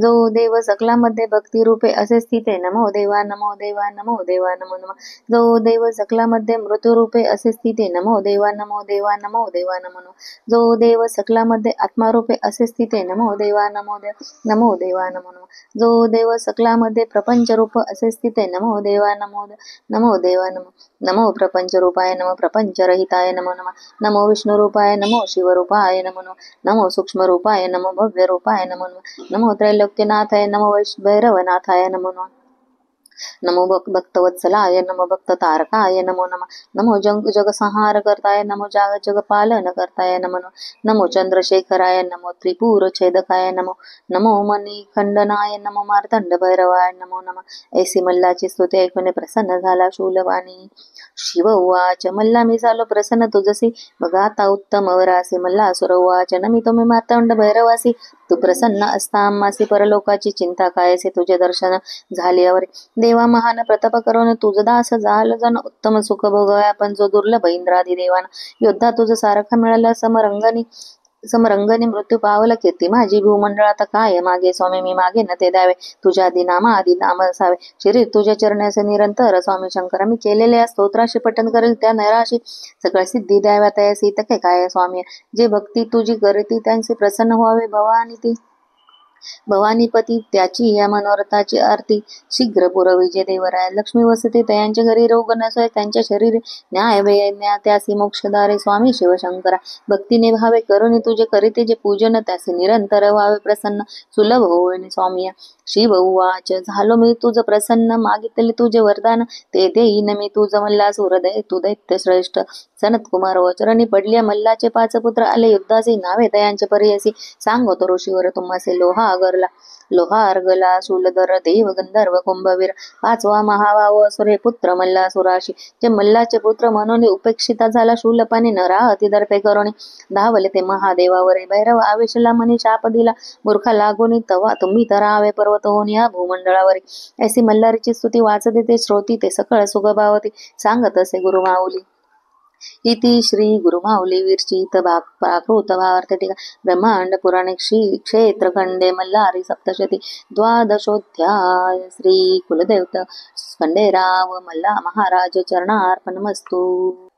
जो देव सकलामध्ये भक्ती रूपे असे स्थिते नमो देवा नमो देवा नमो देवा नमो नमः जो देव सकलामध्ये मृत्यू रूपे असे स्थिते नमो देवा नमो देवा नमो देवा नमो नमः जो देव सकलामध्ये आत्मा रूपे असे स्थिते नमो देवा नमो देवा नमो नमः जो देव सकलामध्ये प्रपंच रूप असे स्थिते नमो देवा नमो देवा नमो प्रपंच रूपाय नमो प्रपंच रहिताय नमो नमः नमो विष्णु रूपाय नमो शिव रूपाय नमो नमो सूक्ष्म रूपाय नमो भव्य रूपाय नमो नमो त्रैलोक्यनाथाय नमो भैरवनाथाय नमो नमो भक्तवत्सलाय नमो भक्त तारकाय नमो नमो जगसंहार करताय नमो जगपालन करताय नमो चंद्रशेखराय नमो त्रिपुर छेदकाय नमो मणिखंडनाय नमो मार्तंड भैरवाय नमो नमः ऐसी मल्लाची स्तुती ऐकून प्रसन्न झाला शूलवाणी शिव उवाच मल्ला मी झालो प्रसन्न तुझसी मग आता उत्तम वरासी मल्ला असुर उवाच नमी तुम्ही मार्तंड भैरवासी तू प्रसन्न असता आम्हासी परलोकाची चिंता कायसे तुझे दर्शन झाल्यावर देवा महान प्रताप करून तुझ दास झाल जन उत्तम सुख भोगव्या पण जो दुर्लभ इंद्रादी देवान योद्धा तुझ सारखा मिळाला समरंगनी मृत्यू पावला कीर्ती माझी भूमंडळात काय मागे स्वामी मी मागे न ते द्यावे तुझ्या आधी नाम असावे शरीर तुझ्या चरण्याचे निरंतर स्वामी शंकर मी केलेल्या स्तोत्राशी पठण करेल त्या नैराशी सगळ्या सिद्धी द्याव्या तयासी तके काय स्वामी जे भक्ती तुझी करती त्यांचे प्रसन्न व्हावे भवानीपती त्याची या मनोरथाची आरती शीघ्र पुरवी जे देवराय लक्ष्मी वसते तयांच्या घरी रोग नसोय त्यांच्या शरीरी न्याय वेन्या त्यासी मोक्षदारे स्वामी शिवशंकरा भक्तीने भावे करुणी तुझे करीते जे पूजन त्यासी निरंतर व्हावे प्रसन्न सुलभ होईन स्वामी शिव उवाच झालो मी तुझ प्रसन्न मागितले तुझे वरदान ते देईन मी तुझ मल्ला सुरदय तू दैत्य श्रेष्ठ सनत कुमार वचरणी पडल्या मल्लाचे 5 पुत्र आले युद्धाचे नावे तयांचे परियसी सांगतो ऋषीवर तुम्हासे लोहार गला शूलधर देव गंधर्व कुंभवीर 5वा महावाव असुरे पुत्र मल्लासुराशी जे मल्लाचे पुत्र म्हणून उपेक्षिता झाला शूलपाने नरा अतिदर्पे करुणी धावले ते महादेवावरे भैरव आवेशला मनी शाप दिला मूर्खा लागोनी तवा तुम्ही तरावे पर्वत होऊन या भूमंडळावरी ऐसी मल्हारीची स्तुती वाचते ते श्रोती ते सकळ सुखभावती सांगत असे गुरुमाऊली इति श्री गुरुमाऊली विरचित प्राकृत भावार्थ टीका ब्रह्मांड पुराणे क्षेत्रखंडे मल्हारी सप्तशती द्वादशोध्याय श्री कुलदेवता खंडेराव मल्ला महाराज चरणार्पणमस्तु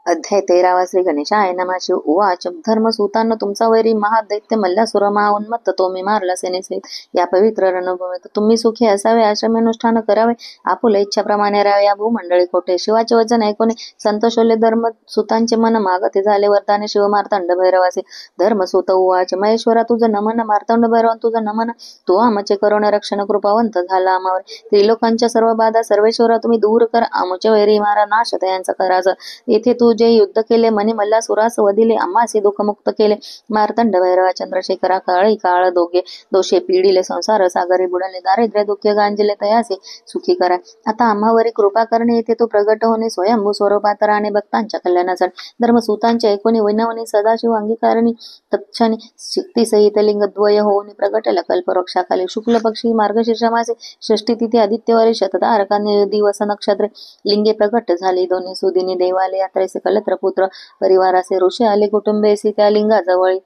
अध्याय 13 श्री गणेशाय नमः शिव उवाच धर्मसूतांनो तुमचा वैरी महादैत्य मल्लासुर महाउन्मत्त तो मी मारला सेनेसहित या पवित्र रणभूमीत तुम्ही सुखी असावे आश्रमानुष्ठान करावे आपुल्या इच्छाप्रमाणे राहावे या भूमंडळी कोठे शिवाचे वचन ऐकून संतोषले धर्मसूतांचे मन मागते झाले वरदाने शिव मार्तंड भैरवासे धर्मसूत उवाच महेश्वरा तुझं नमन मार्तंड भैरव तुझं नमन तू आमचे करुण रक्षण कृपावंत झाला आम्हावर त्रिलोकांच्या सर्व बाधा सर्वेश्वरा तुम्ही दूर कर आमचे वैरी मारा नाश तयांचा कराच येथे तू जे युद्ध केले मनी मल्ला सुरास वदिले आम्हासी दुःखमुक्त केले मार्तंड भैरवा चंद्रशेखरा काळी काळ दोषे पिढीले संसार सागरी बुडाले दारिद्र्य दुःख गांजले तयासे सुखी करा आता आम्हावरी कृपा करणे येथे तू प्रगट होणे स्वयंभू स्वरूपात राहणे भक्तांच्या कल्याणासाठी धर्मसूतांच्या ऐकोनी विनवणी सदाशिव अंगीकारणी तत्क्षणी शक्ती सहित लिंग द्वय होऊन प्रगटला कल्पवृक्षाखाली शुक्ल पक्षी मार्गशीर्ष मासे षष्टी तिथी आदित्यवारी शततारकांनी दिवस नक्षत्रे लिंगे प्रगट झाली दोन्ही सुदिनी देवालय यात्रेस कलत्रपुत्र परिवाराचे ऋषी आले कुटुंबेसी त्या लिंगाजवळ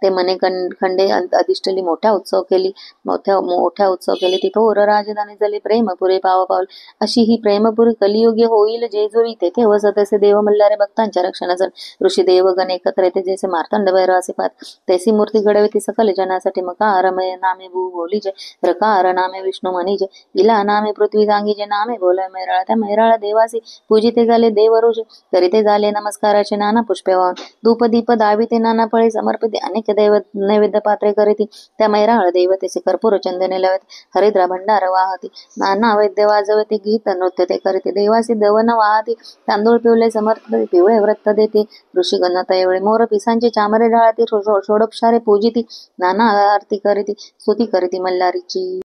ते मने खंडे अधिष्ठली मोठ्या उत्सव केली तिथोर राजधानी झाली प्रेमपुरी पावपावल अशी ही प्रेमपुरी कलियुगी होईल जेजुरी तेथे वसत असे देव मल्हारे भक्तांच्या रक्षणासाठी ऋषी देवगण एकत्र येते जैसे मार्तंड भैरवासे पाहत तैसी मूर्ती घडविती सकल जनासाठी मकारमय नामे भू बोलीजे रकार नामे विष्णू मनीजे इला नामे पृथ्वी जांगीजे नामे बोलाय मैराळा त्या मैराळा देवासी पूजिते झाले देव ऋषी करीते झाले नमस्काराचे नाना पुष्पे वाहून धूप दीप दाविते नाना फळे समर्पिते अनेक नैवेद्य पात्रे करीती त्या मैराळ देवतेचे कर्पूर चंदने लावते हरिद्रा भंडार वाहती नाना वैद्य वाजवते गीत नृत्य ते करीते देवासी दवन वाहती तांदूळ पिवले समर्पित पिवळे व्रत देते ऋषीगण तैवळे मोर पिसांचे चामरे डाळती षोडोपचारे पूजिती नाना आरती करीती स्तुती करीती मल्हारीची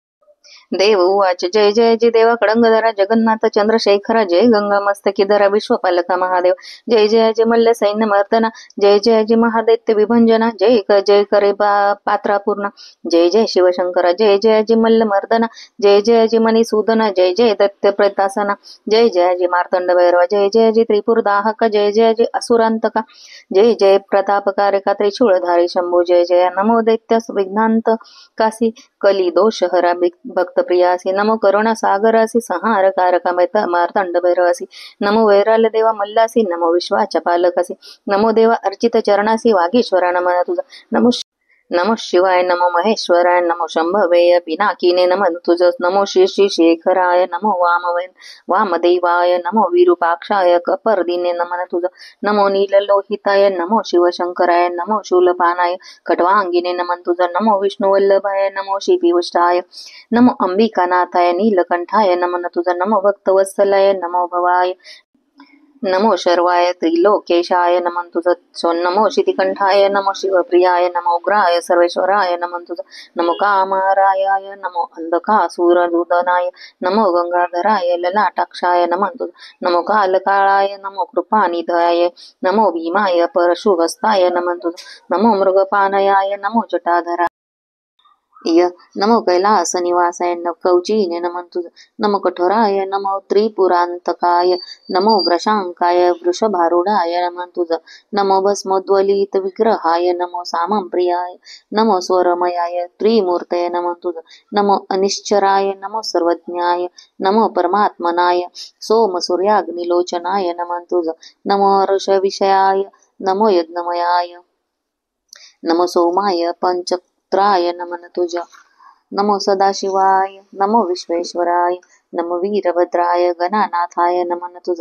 देव उवाच जय जय जय देवा खडंगधरा जगन्नाथ चंद्रशेखरा जय गंगा मस्तकीधरा विश्वपालका महादेव जय जय जय मल्ल सैन्य मर्दना जय जय जय महादैत्य विभंजना जय करे पात्रा पूर्ण जय जय शिवशंकरा जय जय जय मल्ल मर्दना जय जय जय मणिसूदना जय जय दत्त प्रतासना जय जय जय मार्तंड भैरवा जय जय जय त्रिपुर दाहक जय जय जय असुरांतका जय जय प्रतापकारका त्रिशूळधारी शंभो जय जय नमो दैत्य विघ्नांत कासी कली दोष हरा भक्त प्रियासी नमो करुणा सागरासी संहार कारका मार्तंड भैरवासी नमो वैराल देवा मल्लासी नमो विश्वाच्या पालकासी नमो देवा अर्चित चरणासी वागीश्वरा नमः तुझा नमो शिवाय नमो महेश्वराय नमो शंभवे पिनाकिने नमः तुझ नमो श्री शेखराय नमो वामदेवाय नमो विरूपाक्षाय कपर्दिने नमः तुझ नमो नीललोहिताय नमो शिवशंकराय नमो शूलपानाय खट्वांगिने नमः तुझ नमो विष्णुवल्लभाय नमो श्रीपीयुष्टाय नमो अंबिकानाथाय नीलकंठाय नमः तुझ नमो भक्तवत्सलाय नमो भवाय नमो शर्वाय त्रिलोकेशाय नमः तुझ नमो शितिकंठाय नमो शिवप्रियाय नमो उग्राय सर्वेश्वराय नमः तुझ नमो कामारायाय नमो अंधकासुरदूदनाय नमो गंगाधराय ललाटाक्षाय नमः तुझ नमो कालकाळाय नमो कृपानिधयाय नमो भीमाय परशुहस्ताय नमः तुझ नमो मृगपानयाय नमो जटाधराय नमो कैलास निवासाय कौचीने नमः तुझ नमो कठोराय नमो त्रिपुरांतकाय नमो वृषांकाय वृषभारूढाय नमः तुझ नमो भस्मोद्वलित विग्रहाय नमो सामं प्रियाय नमो स्वरमयाय त्रिमूर्तये नमः तुझ नमो अनिश्चराय नमो सर्वज्ञाय नमो परमात्मनाय सोम सूर्याग्निलोचनाय नमः तुझ नमो ऋषविषयाय नमो यज्ञमयाय नमो सोमाय पंचत्राय नमः तुझ नमो सदाशिवाय नमो विश्वेश्वराय नमो वीरभद्राय गणानाथाय नमः तुझ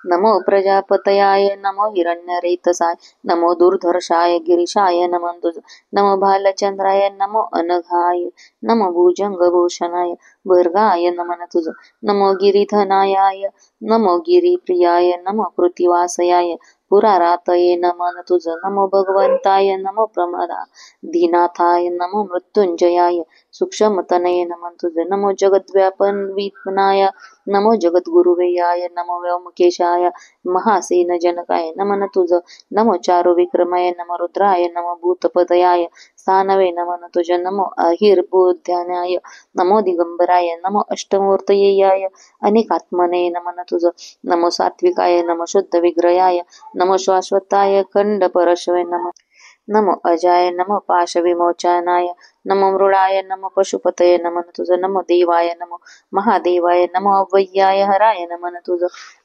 नमो प्रजापतयाय नमो हिरण्यरेतसाय नमो दुर्धर्षाय गिरीशाय नमः तुझ नमो भालचंद्राय नमो अनघाय नमो भुजंगभूषणाय भर्गाय नमः तुझ नमो गिरिधनायाय नमो गिरिप्रियाय नमो कृतिवासयाय पुरारातये नमः तुझ नमो भगवंताय नमो प्रमदा धीनाथाय नमो मृत्युंजयाय सूक्ष्मतनये नमः तुझ नमो जगद्व्यापन विपनाय नमो जगद्गुरुवेयाय नमो व्योमकेशाय महासेन जनकाय नमः तुझ नमो चारु विक्रमाय नमो रुद्राय नमो भूतपतयाय स्थानवे नमः तुझ नमो अहिर्बुद्ध्यानाय नमो दिगंबराय नमो अष्टमूर्तयेयाय अनेकात्मने नमः तुझ नमो सात्विकाय नमो शुद्ध विग्रहाय नमो शाश्वताय खंड परशवे नमो अजाय नमो पाश विमोचनाय नमो मृळाय नमो पशुपतये नमः तुझ नमो देवाय नमो महादेवाय नमो अव्ययाय हराय नमः तुझ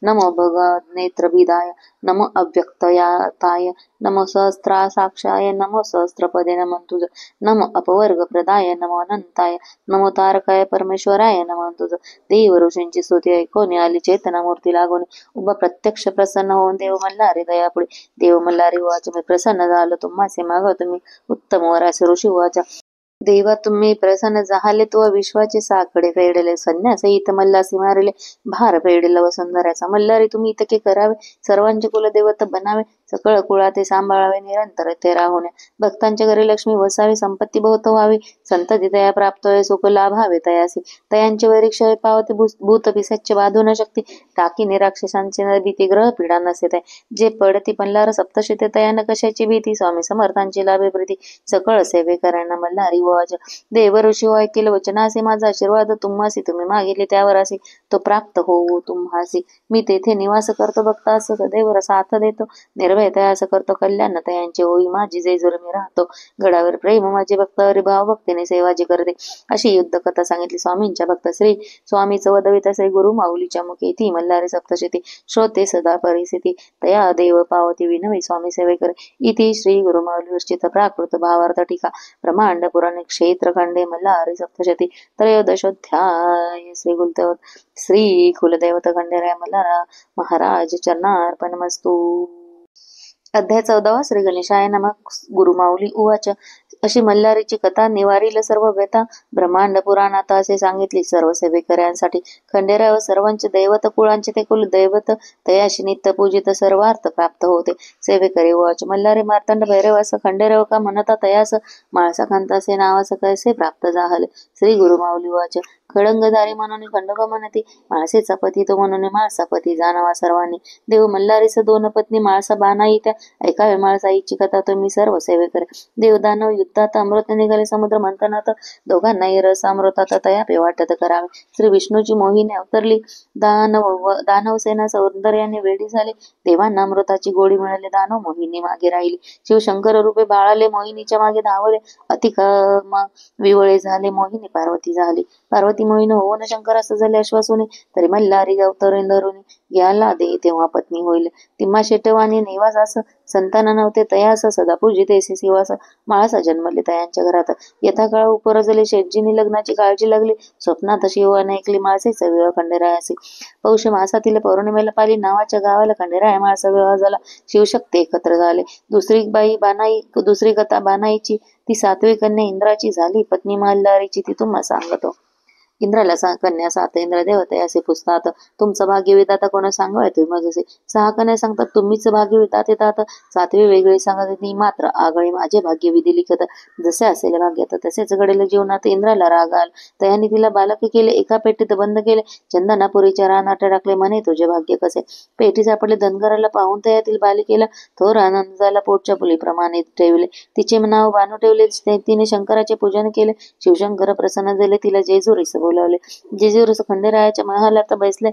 नमो भगनेत्रभिदाय नमो अव्यक्तयाताय नमो सहस्रासाक्षाय नमो सहस्रपदे नमः तुझ नमो अपवर्गप्रदाय नमो अनंताय नमो तारकाय परमेश्वराय नमः तुझ देव ऋषींची स्तुती ऐकून आली चेतनामूर्ती लागून उभा प्रत्यक्ष प्रसन्न होऊन देव मल्हारी दयापुढे देव मल्हारी वाच मी प्रसन्न झालो तुम्हासे मागव तुम्ही उत्तम वरासे ऋषी वाचा देवा तुम्ही प्रसन्न झाले तो विश्वाचे साकडे फेडले संन्यासहित मल्लासी मारले भार फेडले वसुंधराचा मल्हारी तुम्ही इतके करावे सर्वांचे कुलदेवत बनावे सकळ कुळाते सांभाळावे निरंतर ते राहुने भक्तांच्या घरी लक्ष्मी वसावी संपत्ती बहुत व्हावी संतती तया प्राप्त होय सुख लाभावे तयासी तयांचे वैरिक्षय पावते भूत पिसाचे बाधू न शक्ती टाकी निराक्षसांचे भीती ग्रह पीडा नसे तय जे पडती पल्लार सप्तशते तयान कशाची भीती स्वामी समर्थांची लाभे प्रीती सकळ सेवे करायना मल्हारी वाच देव ऋषी ऐकेल वचनासे माझा आशीर्वाद तुम्हासी तुम्ही मागितले त्यावर असे तो प्राप्त होऊ तुम्हासी मी तेथे निवास करतो भक्तास सदैव साथ देतो निर्भय तयास करतो कल्याण तयांचे होई माझी जेजूर मी राहतो गडावर प्रेम माझे भक्तावरी भाव भक्तीने सेवाजी करते अशी युद्ध कथा सांगितली स्वामींच्या भक्त श्री स्वामी चवदविता श्री गुरु माऊलीच्या मुखे ती मल्हारी सप्तशती श्रोते सदा परिस्थिती तया देव पावती विनवी स्वामी सेवे करे इति श्री गुरु माऊली विरचित प्राकृत भावार्थ टीका ब्रह्मांड पुराण क्षेत्रखंडे मल्हारी सप्तशती त्रयोदशोध्याय श्री कुलदैवत खंडेराय मल्हार महाराज चरणार्पणमस्तु. अध्याय 14 श्री गणेशाय नमः. गुरुमाऊली उवाच अशी मल्हारीची कथा निवारील सर्व व्यथा. ब्रह्मांड पुराणात असे सांगितले सर्व सेवेकऱ्यांसाठी. खंडेराय व सर्वांचे दैवत कुळांचे ते कुल दैवत. तयाशी नित्य पूजित सर्वार्थ प्राप्त होते. सेवेकरी वाच मल्हारी मार्तंड भैरवास खंडेराव का म्हणता तयास. माळसा कांतासे नावास कैसे प्राप्त झाले. श्री गुरु माऊली वाच खडंगधारी म्हणून खंडोबा म्हणती. माळसेचा पती तो म्हणून माळसा पती जाणावा सर्वांनी. देव मल्हारीस दोन पत्नी माळसा बानाई त्या. ऐकावे माळसाईची कथा तुम्ही सर्व सेवेकरी. देव दानव युद्धात अमृत निघाले समुद्र मंथनात. दोघांनाही रस अमृतात तयापे वाटत करावे. श्री विष्णूची मोहिनी अवतरली. दानव सेना सौंदर्याने वेडी झाले. देवांना अमृताची गोडी मिळाली. दानव मोहिनी मागे राहिली. शिवशंकर रूपे बाळाले मोहिनीच्या मागे धावले. विवळे झाले मोहिनी पार्वती झाली. पार्वती मोहिनी होऊन शंकरास झाले अश्वासुनी. तरी मल्हारी अवतरून धरुनी याला दे तेव्हा पत्नी होईल. तिम्मा शेटवानी निवासास संतान नव्हते तयास. सदा पूजितेसी शिवास. माळसा जन्मले तयांच्या घरात. यथाकाळ उपरजले शेटजीनी लग्नाची काळजी लागली. स्वप्नात शिवाने ऐकली माळसेचा विवाह खंडेरायासी. पौष मासातील पौर्णिमेला पाली नावाच्या गावाला खंडेराया माळसा विवाह झाला. शिवशक्ती एकत्र झाले. दुसरी कथा बानाईची. ती सातवी कन्या इंद्राची झाली पत्नी मल्हारीची. ती तुम्हा सांगतो. इंद्राला कन्या सात. इंद्रदेव तयासे पुसतात. तुमचं भाग्य विधाता कोण सांगावे तुम्ही माझे. सहा कन्या सांगतात तुम्हीच भाग्य विधाते तात. सातवी वेगळी सांगत ती मात्र आगळे माझे भाग्य विधी लिखत. जसे असेल भाग्यात तसेच घडेल जीवनात. इंद्राला राग आला. तयाने तिला बालक केले. एका पेटीत बंद केले. चंदनापुरीच्या रानात टाकले. म्हणे तुझे भाग्य कसे. पेटी सापडले धनगराला. पाहून तयातील बालिकेला थोर आनंद झाला. पोटच्या पुलीप्रमाणे ठेवले. तिचे नाव बानू ठेवले. तिने शंकराचे पूजन केले. शिवशंकर प्रसन्न झाले. तिला जेजुरीस बोलावले. जेजुरीस खंडेरायाच्या महालात बसले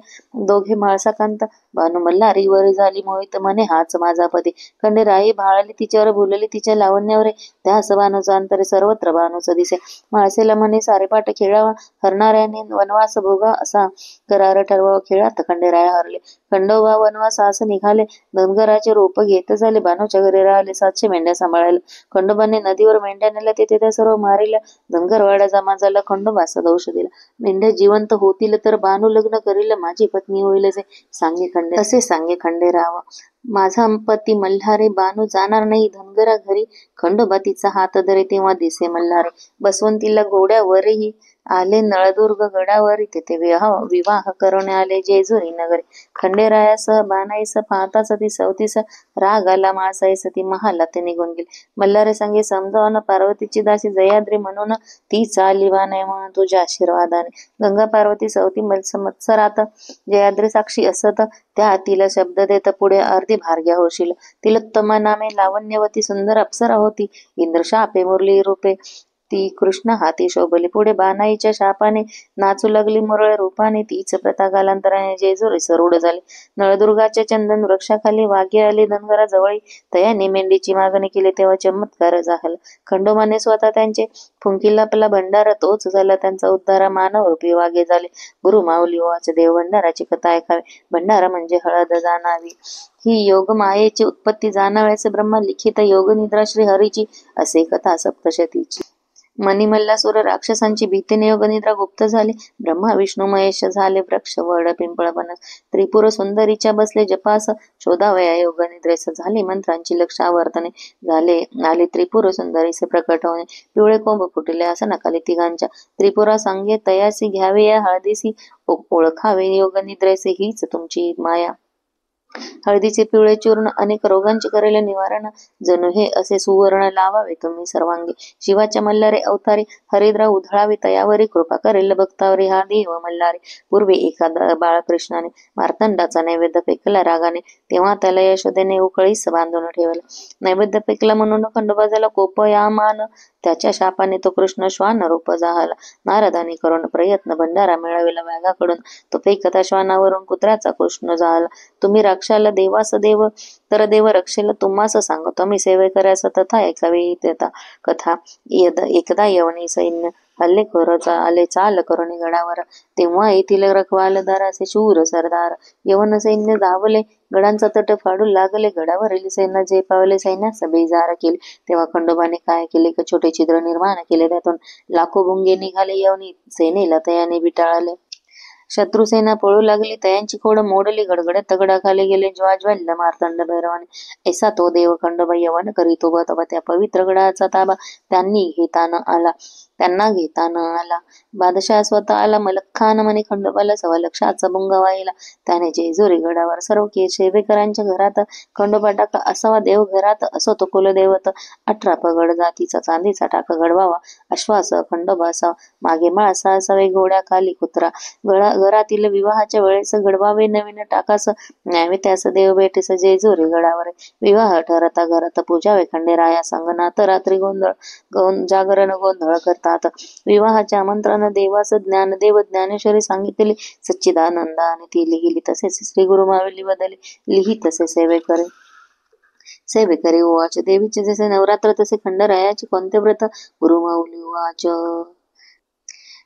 दोघे. माळसाकांत बानू मल्हारी वर झाली मोहित. म्हणे हाच माझा पती. खंडेराई भाळली तिच्यावर बोलली तिच्या लावण्यावर. त्यास बानूचा अंतरे सर्वत्र बानूच दिसे. माळसेला म्हणे सारेपाठ खेळावा. हरणाऱ्याने वनवास भोगा असा करार ठरवावा. खेळात खंडेराय हरले. खंडोबा वनवासास निघाले. धनगराचे रोप घेत झाले. बानूच्या घरी राहिले. 700 मेंढ्या सांभाळायला. खंडोबाने नदीवर मेंढ्या नेल्या. तिथे त्या सर्व मारिल्या. धनगरवाडा जमा झाला. खंडोबास दोष दिला. मेंढ्या जिवंत होतील तर बानू लग्न करील. माझी पत्नी होईल असे सांगे खंडेराव. माझा पती मल्हारी. बानू जाणार नाही धनगरा घरी. खंडोबा तिचा हात धरे तेव्हा दिसे मल्हारी. बसवंतीला घोड्यावरही आले. नळदुर्ग गडावरी तेथे विवाह करणे आले जेजुरी नगरी. खंडेरायासह बानाईस पाहताच ती सवतीस. राग आला माळसाईस. ती महालात निघून गेली. मल्हारी सांगे समजावून पार्वतीची दासी जयाद्री म्हणून. ती चाली बानाई म्हणून तुझ्या आशीर्वादाने. गंगा पार्वती सवती मत्सरात जयाद्री साक्षी असत. त्या तिला शब्द देत पुढे अर्धी भार्ग्या होशील. तिलोत्तमा नामे लावण्यवती सुंदर अप्सरा होती. इंद्र शापे मुरली रूपे ती कृष्ण हाती शोभली. पुढे बानाईच्या शापाने नाचू लागली मुरळे रूपाने. तीच प्रथा कालांतराने जेजुरी सरूढ झाली. नळदुर्गाच्या चंदन वृक्षाखाली वाघे आली धनगरा जवळी. तयाने मेंढीची मागणी केली तेव्हा चमत्कार झाला. खंडोबाने स्वतः त्यांचे फुंकीला आपला भंडारा तोच झाला त्यांचा उद्धारा. मानव रूपी वाघे झाले. गुरु माऊली वाच देव भंडाराची कथा ऐकावी. भंडारा म्हणजे हळद जाणावी. ही योग मायेची उत्पत्ती जाणाव्याचे ब्रह्मा लिखित योग निद्रा श्री हरीची. असे कथा सप्तशतीची. मणिमल्लासुर राक्षसांची भीतीने योगनिद्रा गुप्त झाली. ब्रह्मा विष्णू महेश झाले. वृक्ष वड पिंपळ बनस त्रिपुर सुंदरीच्या बसले जपास. शोधावया योगनिद्रेस झाली मंत्रांची लक्षावर्तने. आले त्रिपुर सुंदरीसे प्रकट होणे. पिवळे कोंब फुटले आसनाखाली तिघांच्या. त्रिपुरा सांगे तयासी घ्यावे या हळदीसी. ओळखावे योगनिद्रेसे हीच तुमची माया. हळदीचे पिवळे चूर्ण अनेक रोगांचे करेल निवारण. जणू हे असे सुवर्ण लावावे तुम्ही सर्वांगी. शिवाच्या मल्हारी अवतारी. हरिद्रा उधळावी तयावरी. कृपा करेल भक्तावरी हा देव मल्हारी. पूर्वी एका बाळकृष्णाने मार्तंडाचा नैवेद्य पेकला रागाने. तेव्हा त्याला यशोदेने उकळीस बांधून ठेवला. नैवेद्य पेकला म्हणून खंडोबा झाला कोपयामान. त्याच्या शापाने तो कृष्ण श्वान रूप झाला. नारदाने करून प्रयत्न भंडारा मिळविला व्यागाकडून. तो पेकता श्वानावरून कुत्र्याचा कृष्ण झाला. तुम्ही रक्षाला देवास देव तर देव रक्षेला तुम्हास सांगतो मी. सेवेकऱ्यास तथा ऐकावी त्याता कथा. एकदा यवनी सैन्य हल्लेखोर आले चाल करून गडावर. तेव्हा येथील रखवालदार असे शूर सरदार. यवन सैन्य धावले. गडांचा तट फाडू लागले. गडावरील सैन्य जे पावले सैन्यास बेजार केले. तेव्हा खंडोबाने काय केले की छोटे छिद्र निर्माण केले. त्यातून लाखो भुंगे निघाले. यवनी सेनेला तयाने बिटाळले. शत्रुसेना पळू लागली, तयांची खोड मोडली, गडगड्यात दगडाखाली गेले ज्वाज्वल्य मार्तंड भैरवाने. ऐसा तो देव खंडोबा यवन करीतो बतबा, त्या पवित्र गडाचा ताबा त्यांना घेता न आला. बादशाह स्वतः आला, मलखान म्हणे खंडोबाला 1.25 भुंगा वाहिला. त्याने जेजुरी गडावर सर्व सेवेकरांच्या घरात खंडोबा टाका, असावा देव घरात, असो तो कुलदैवत. 18 पगड जातीचा चांदीचा टाका घडवावा, अश्वास खंडोबा असावा, मागे माळसा असावे, घोड्या खाली कुत्रा. घरातील विवाहाच्या वेळेस घडवावे नवीन टाकास, न्यावे त्यास देव भेटेस जेजुरी गडावर. विवाह ठरता घरात पूजावे खंडेराया, संगनाथ रात्री जागरण गोंधळ करतात. विवाहाचे आमंत्रण देवास ज्ञानदेव ज्ञानेश्वरी सांगितले सच्चिदानंदाने, ती लिहिली तसेच श्री गुरुमाऊली बदली लिही तसे सेवेकरी उवाच. देवीचे जसे नवरात्र तसे खंडरायाचे कोणते व्रत? गुरुमाऊली उवाच.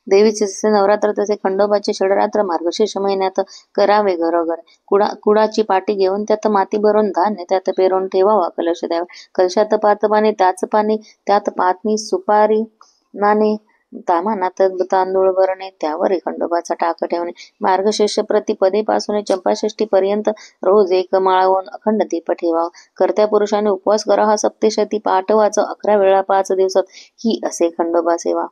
देवीचे जसे नवरात्र तसे खंडोबाचे षडरात्र मार्गशीर्ष महिन्यात करावे घरोघर. कुडाची पाटी घेऊन त्यात माती भरून धान्य त्यात पेरून ठेवावा, कलश द्यावा. कलशात पात पाणी, त्यात पातणी सुपारी नाणे, तामानात तांदूळ भरणे, त्यावर खंडोबाचा टाक ठेवणे. मार्गशीर्ष प्रतिपदेपासून चंपाषष्ठी पर्यंत रोज एक माळावून अखंड दीप ठेवावा. कर्त्या पुरुषाने उपवास करावा. सप्तशती पाठ वाच 11 वेळा 5 दिवसात, ही असे खंडोबा सेवा.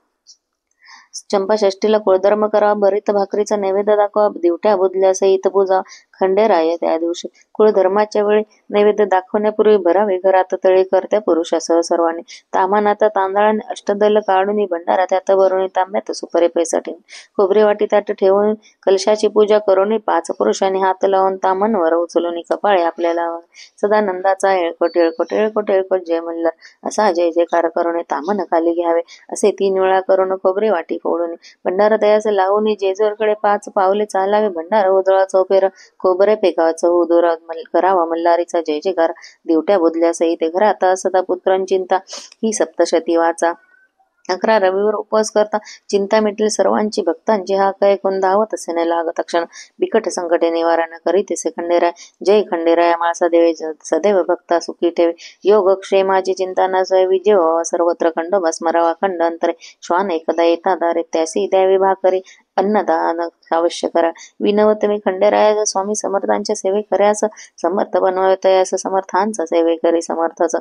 चंपाषष्ठीला कुळधर्म करावा, भरीत भाकरीचा नैवेद्य दाखवा, दिवट्या बुधल्या सहित पूजा. खंडेराय त्या दिवशी कुळधर्माच्या वेळी नैवेद्य दाखवण्यापूर्वी भरावे घरात तळे करत्या पुरुषासह सर्वांनी. तामानात तांदळाने अष्टदल काढून भंडारा त्यात भरून, तांब्यात सुपारी पैसा ठेवून, खोबरे वाटी ताट ठेवून कलशाची पूजा करून 5 पुरुषांनी हात लावून तामणवर उचलून कपाळे आपल्याला सदानंदाचा येळकोट येळकोट येळकोट येळकोट जय मल्हार असा जय जयकार करून तामण खाली घ्यावे. असे 3 वेळा करून खोबरे वाटी फोडून भंडारा तयास लावून जेजूरकडे 5 पावले चालावे. भंडारा उधळा चौफेर खोबरे फेकावचं उदोरा करावा. मल्हारीचा जय जयकार दिवट्या बुधल्या सहित घरात सदा पुत्रांचिंता, ही सप्तशती वाचा. 11 रविवार उपवास करता चिंता मिटली सर्वांची, भक्तांची हाक ऐकून धावत असे न लागत क्षण. बिकट संकटे निवारण करीतसे खंडेराय, जय खंडेराय माळसा देवे, सदैव भक्ता सुखी ठेवे. योग क्षेमाची चिंता न सोय, विजय व्हावा सर्वत्र खंडोबा स्मरावा. खंड अंतरे श्वान एकदा येता दारे, त्यासी द्यावी भाकरी, अन्नदान अवश्य करा. विनवत मी खंडेराया, स्वामी समर्थांच्या सेवे कर्यास, समर्थ बनवतयास समर्थांचा सेवेकरी समर्थच.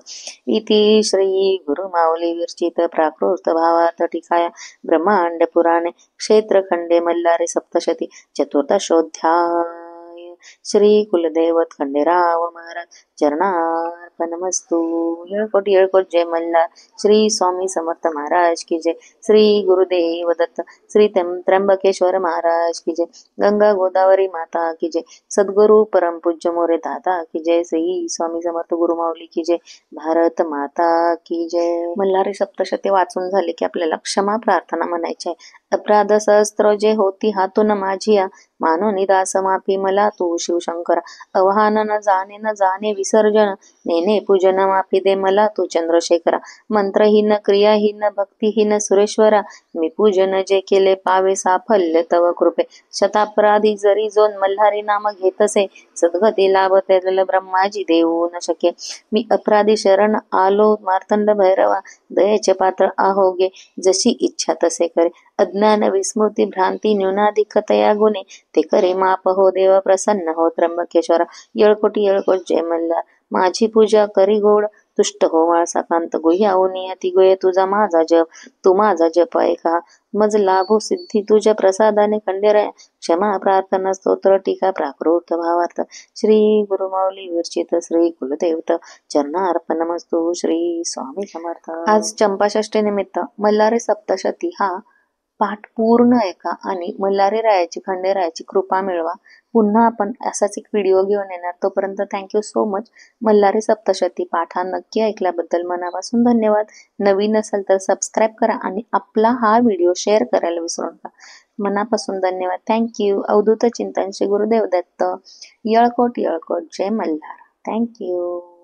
इति श्री गुरुमाऊली विरचित प्राकृत भावार्थ टीकाया ब्रह्मांड पुराणे क्षेत्रखंडे मल्हारी सप्तशती चतुर्दशोऽध्याय. श्री कुलदैवत खंडेराव महाराज चरणार्पणमस्तु. येळकोट येळकोट जय मल्हार. श्री स्वामी समर्थ महाराज की जय. श्री गुरुदेव दत्त. श्री त्र्यंबकेश्वर महाराज की जय. गंगा गोदावरी माता की जय. सद्गुरु परम पूज्य मोरे दादा की जय. श्री स्वामी समर्थ गुरुमाऊली की जय. भारत माता की जय. मल्हारी सप्तशती वाचून झाले की आपल्याला क्षमा प्रार्थना म्हणायची आहे. अपराध सहस्त्र जे होती हातून माझिया, मानोनी दास माफी मला तू शिवशंकरा. आव्हान न जाणे विसर्जन, नेने पूजन माफी दे मला तू चंद्रशेखरा. मंत्रहीन क्रियाहीन भक्तिहीन सुरेश्वरा, मी पूजन जे केले पावे साफल्य तव कृपे. शतापराधी जरी जोन मल्हारी नाम घेतसे, सद्गती लाभते ब्रह्माजी देऊ न शके. मी अपराधी शरण आलो मार्तंड भैरवा, दयेचे पात्र आहोगे जशी इच्छा तसे करे. अज्ञान विस्मृती भ्रांती न्यूनाधिकतया गुणे, ते करे माप हो देव प्रसन्न हो त्र्यंबकेश्वरा. येळकोट येळकोट जय मल्हार. माझी पूजा करी गोड, तुष्ट हो माळसाकांत. गुह्याऊनी अति गुहे तुझा माझा जप, तू माझा जप ऐका. मज लाभो सिद्धी तुझ्या प्रसादाने खंडेराया. क्षमा प्रार्थना स्तोत्र टीका प्राकृत भावार्थ. श्री गुरुमाऊली विरचित श्री कुलदेवत चरणार्पणमस्तु. श्री स्वामी समर्थ. आज चंपाषष्ठी निमित्त मल्हारी सप्तशती हा पाठ पूर्ण ऐका आणि मल्हारी रायाची खंडेरायाची कृपा मिळवा. पुन्हा आपण असाच एक व्हिडिओ घेऊन येणार. तोपर्यंत thank you so much. Malhari Saptashati पाठ हा नक्की ऐकल्याबद्दल मनापासून धन्यवाद. नवीन असेल तर सबस्क्राईब करा आणि आपला हा व्हिडिओ शेअर करायला विसरू नका. मनापासून धन्यवाद. थँक्यू. अवधूत चिंतन श्री गुरुदेव दत्त. येळकोट येळकोट जय मल्हार. थँक्यू.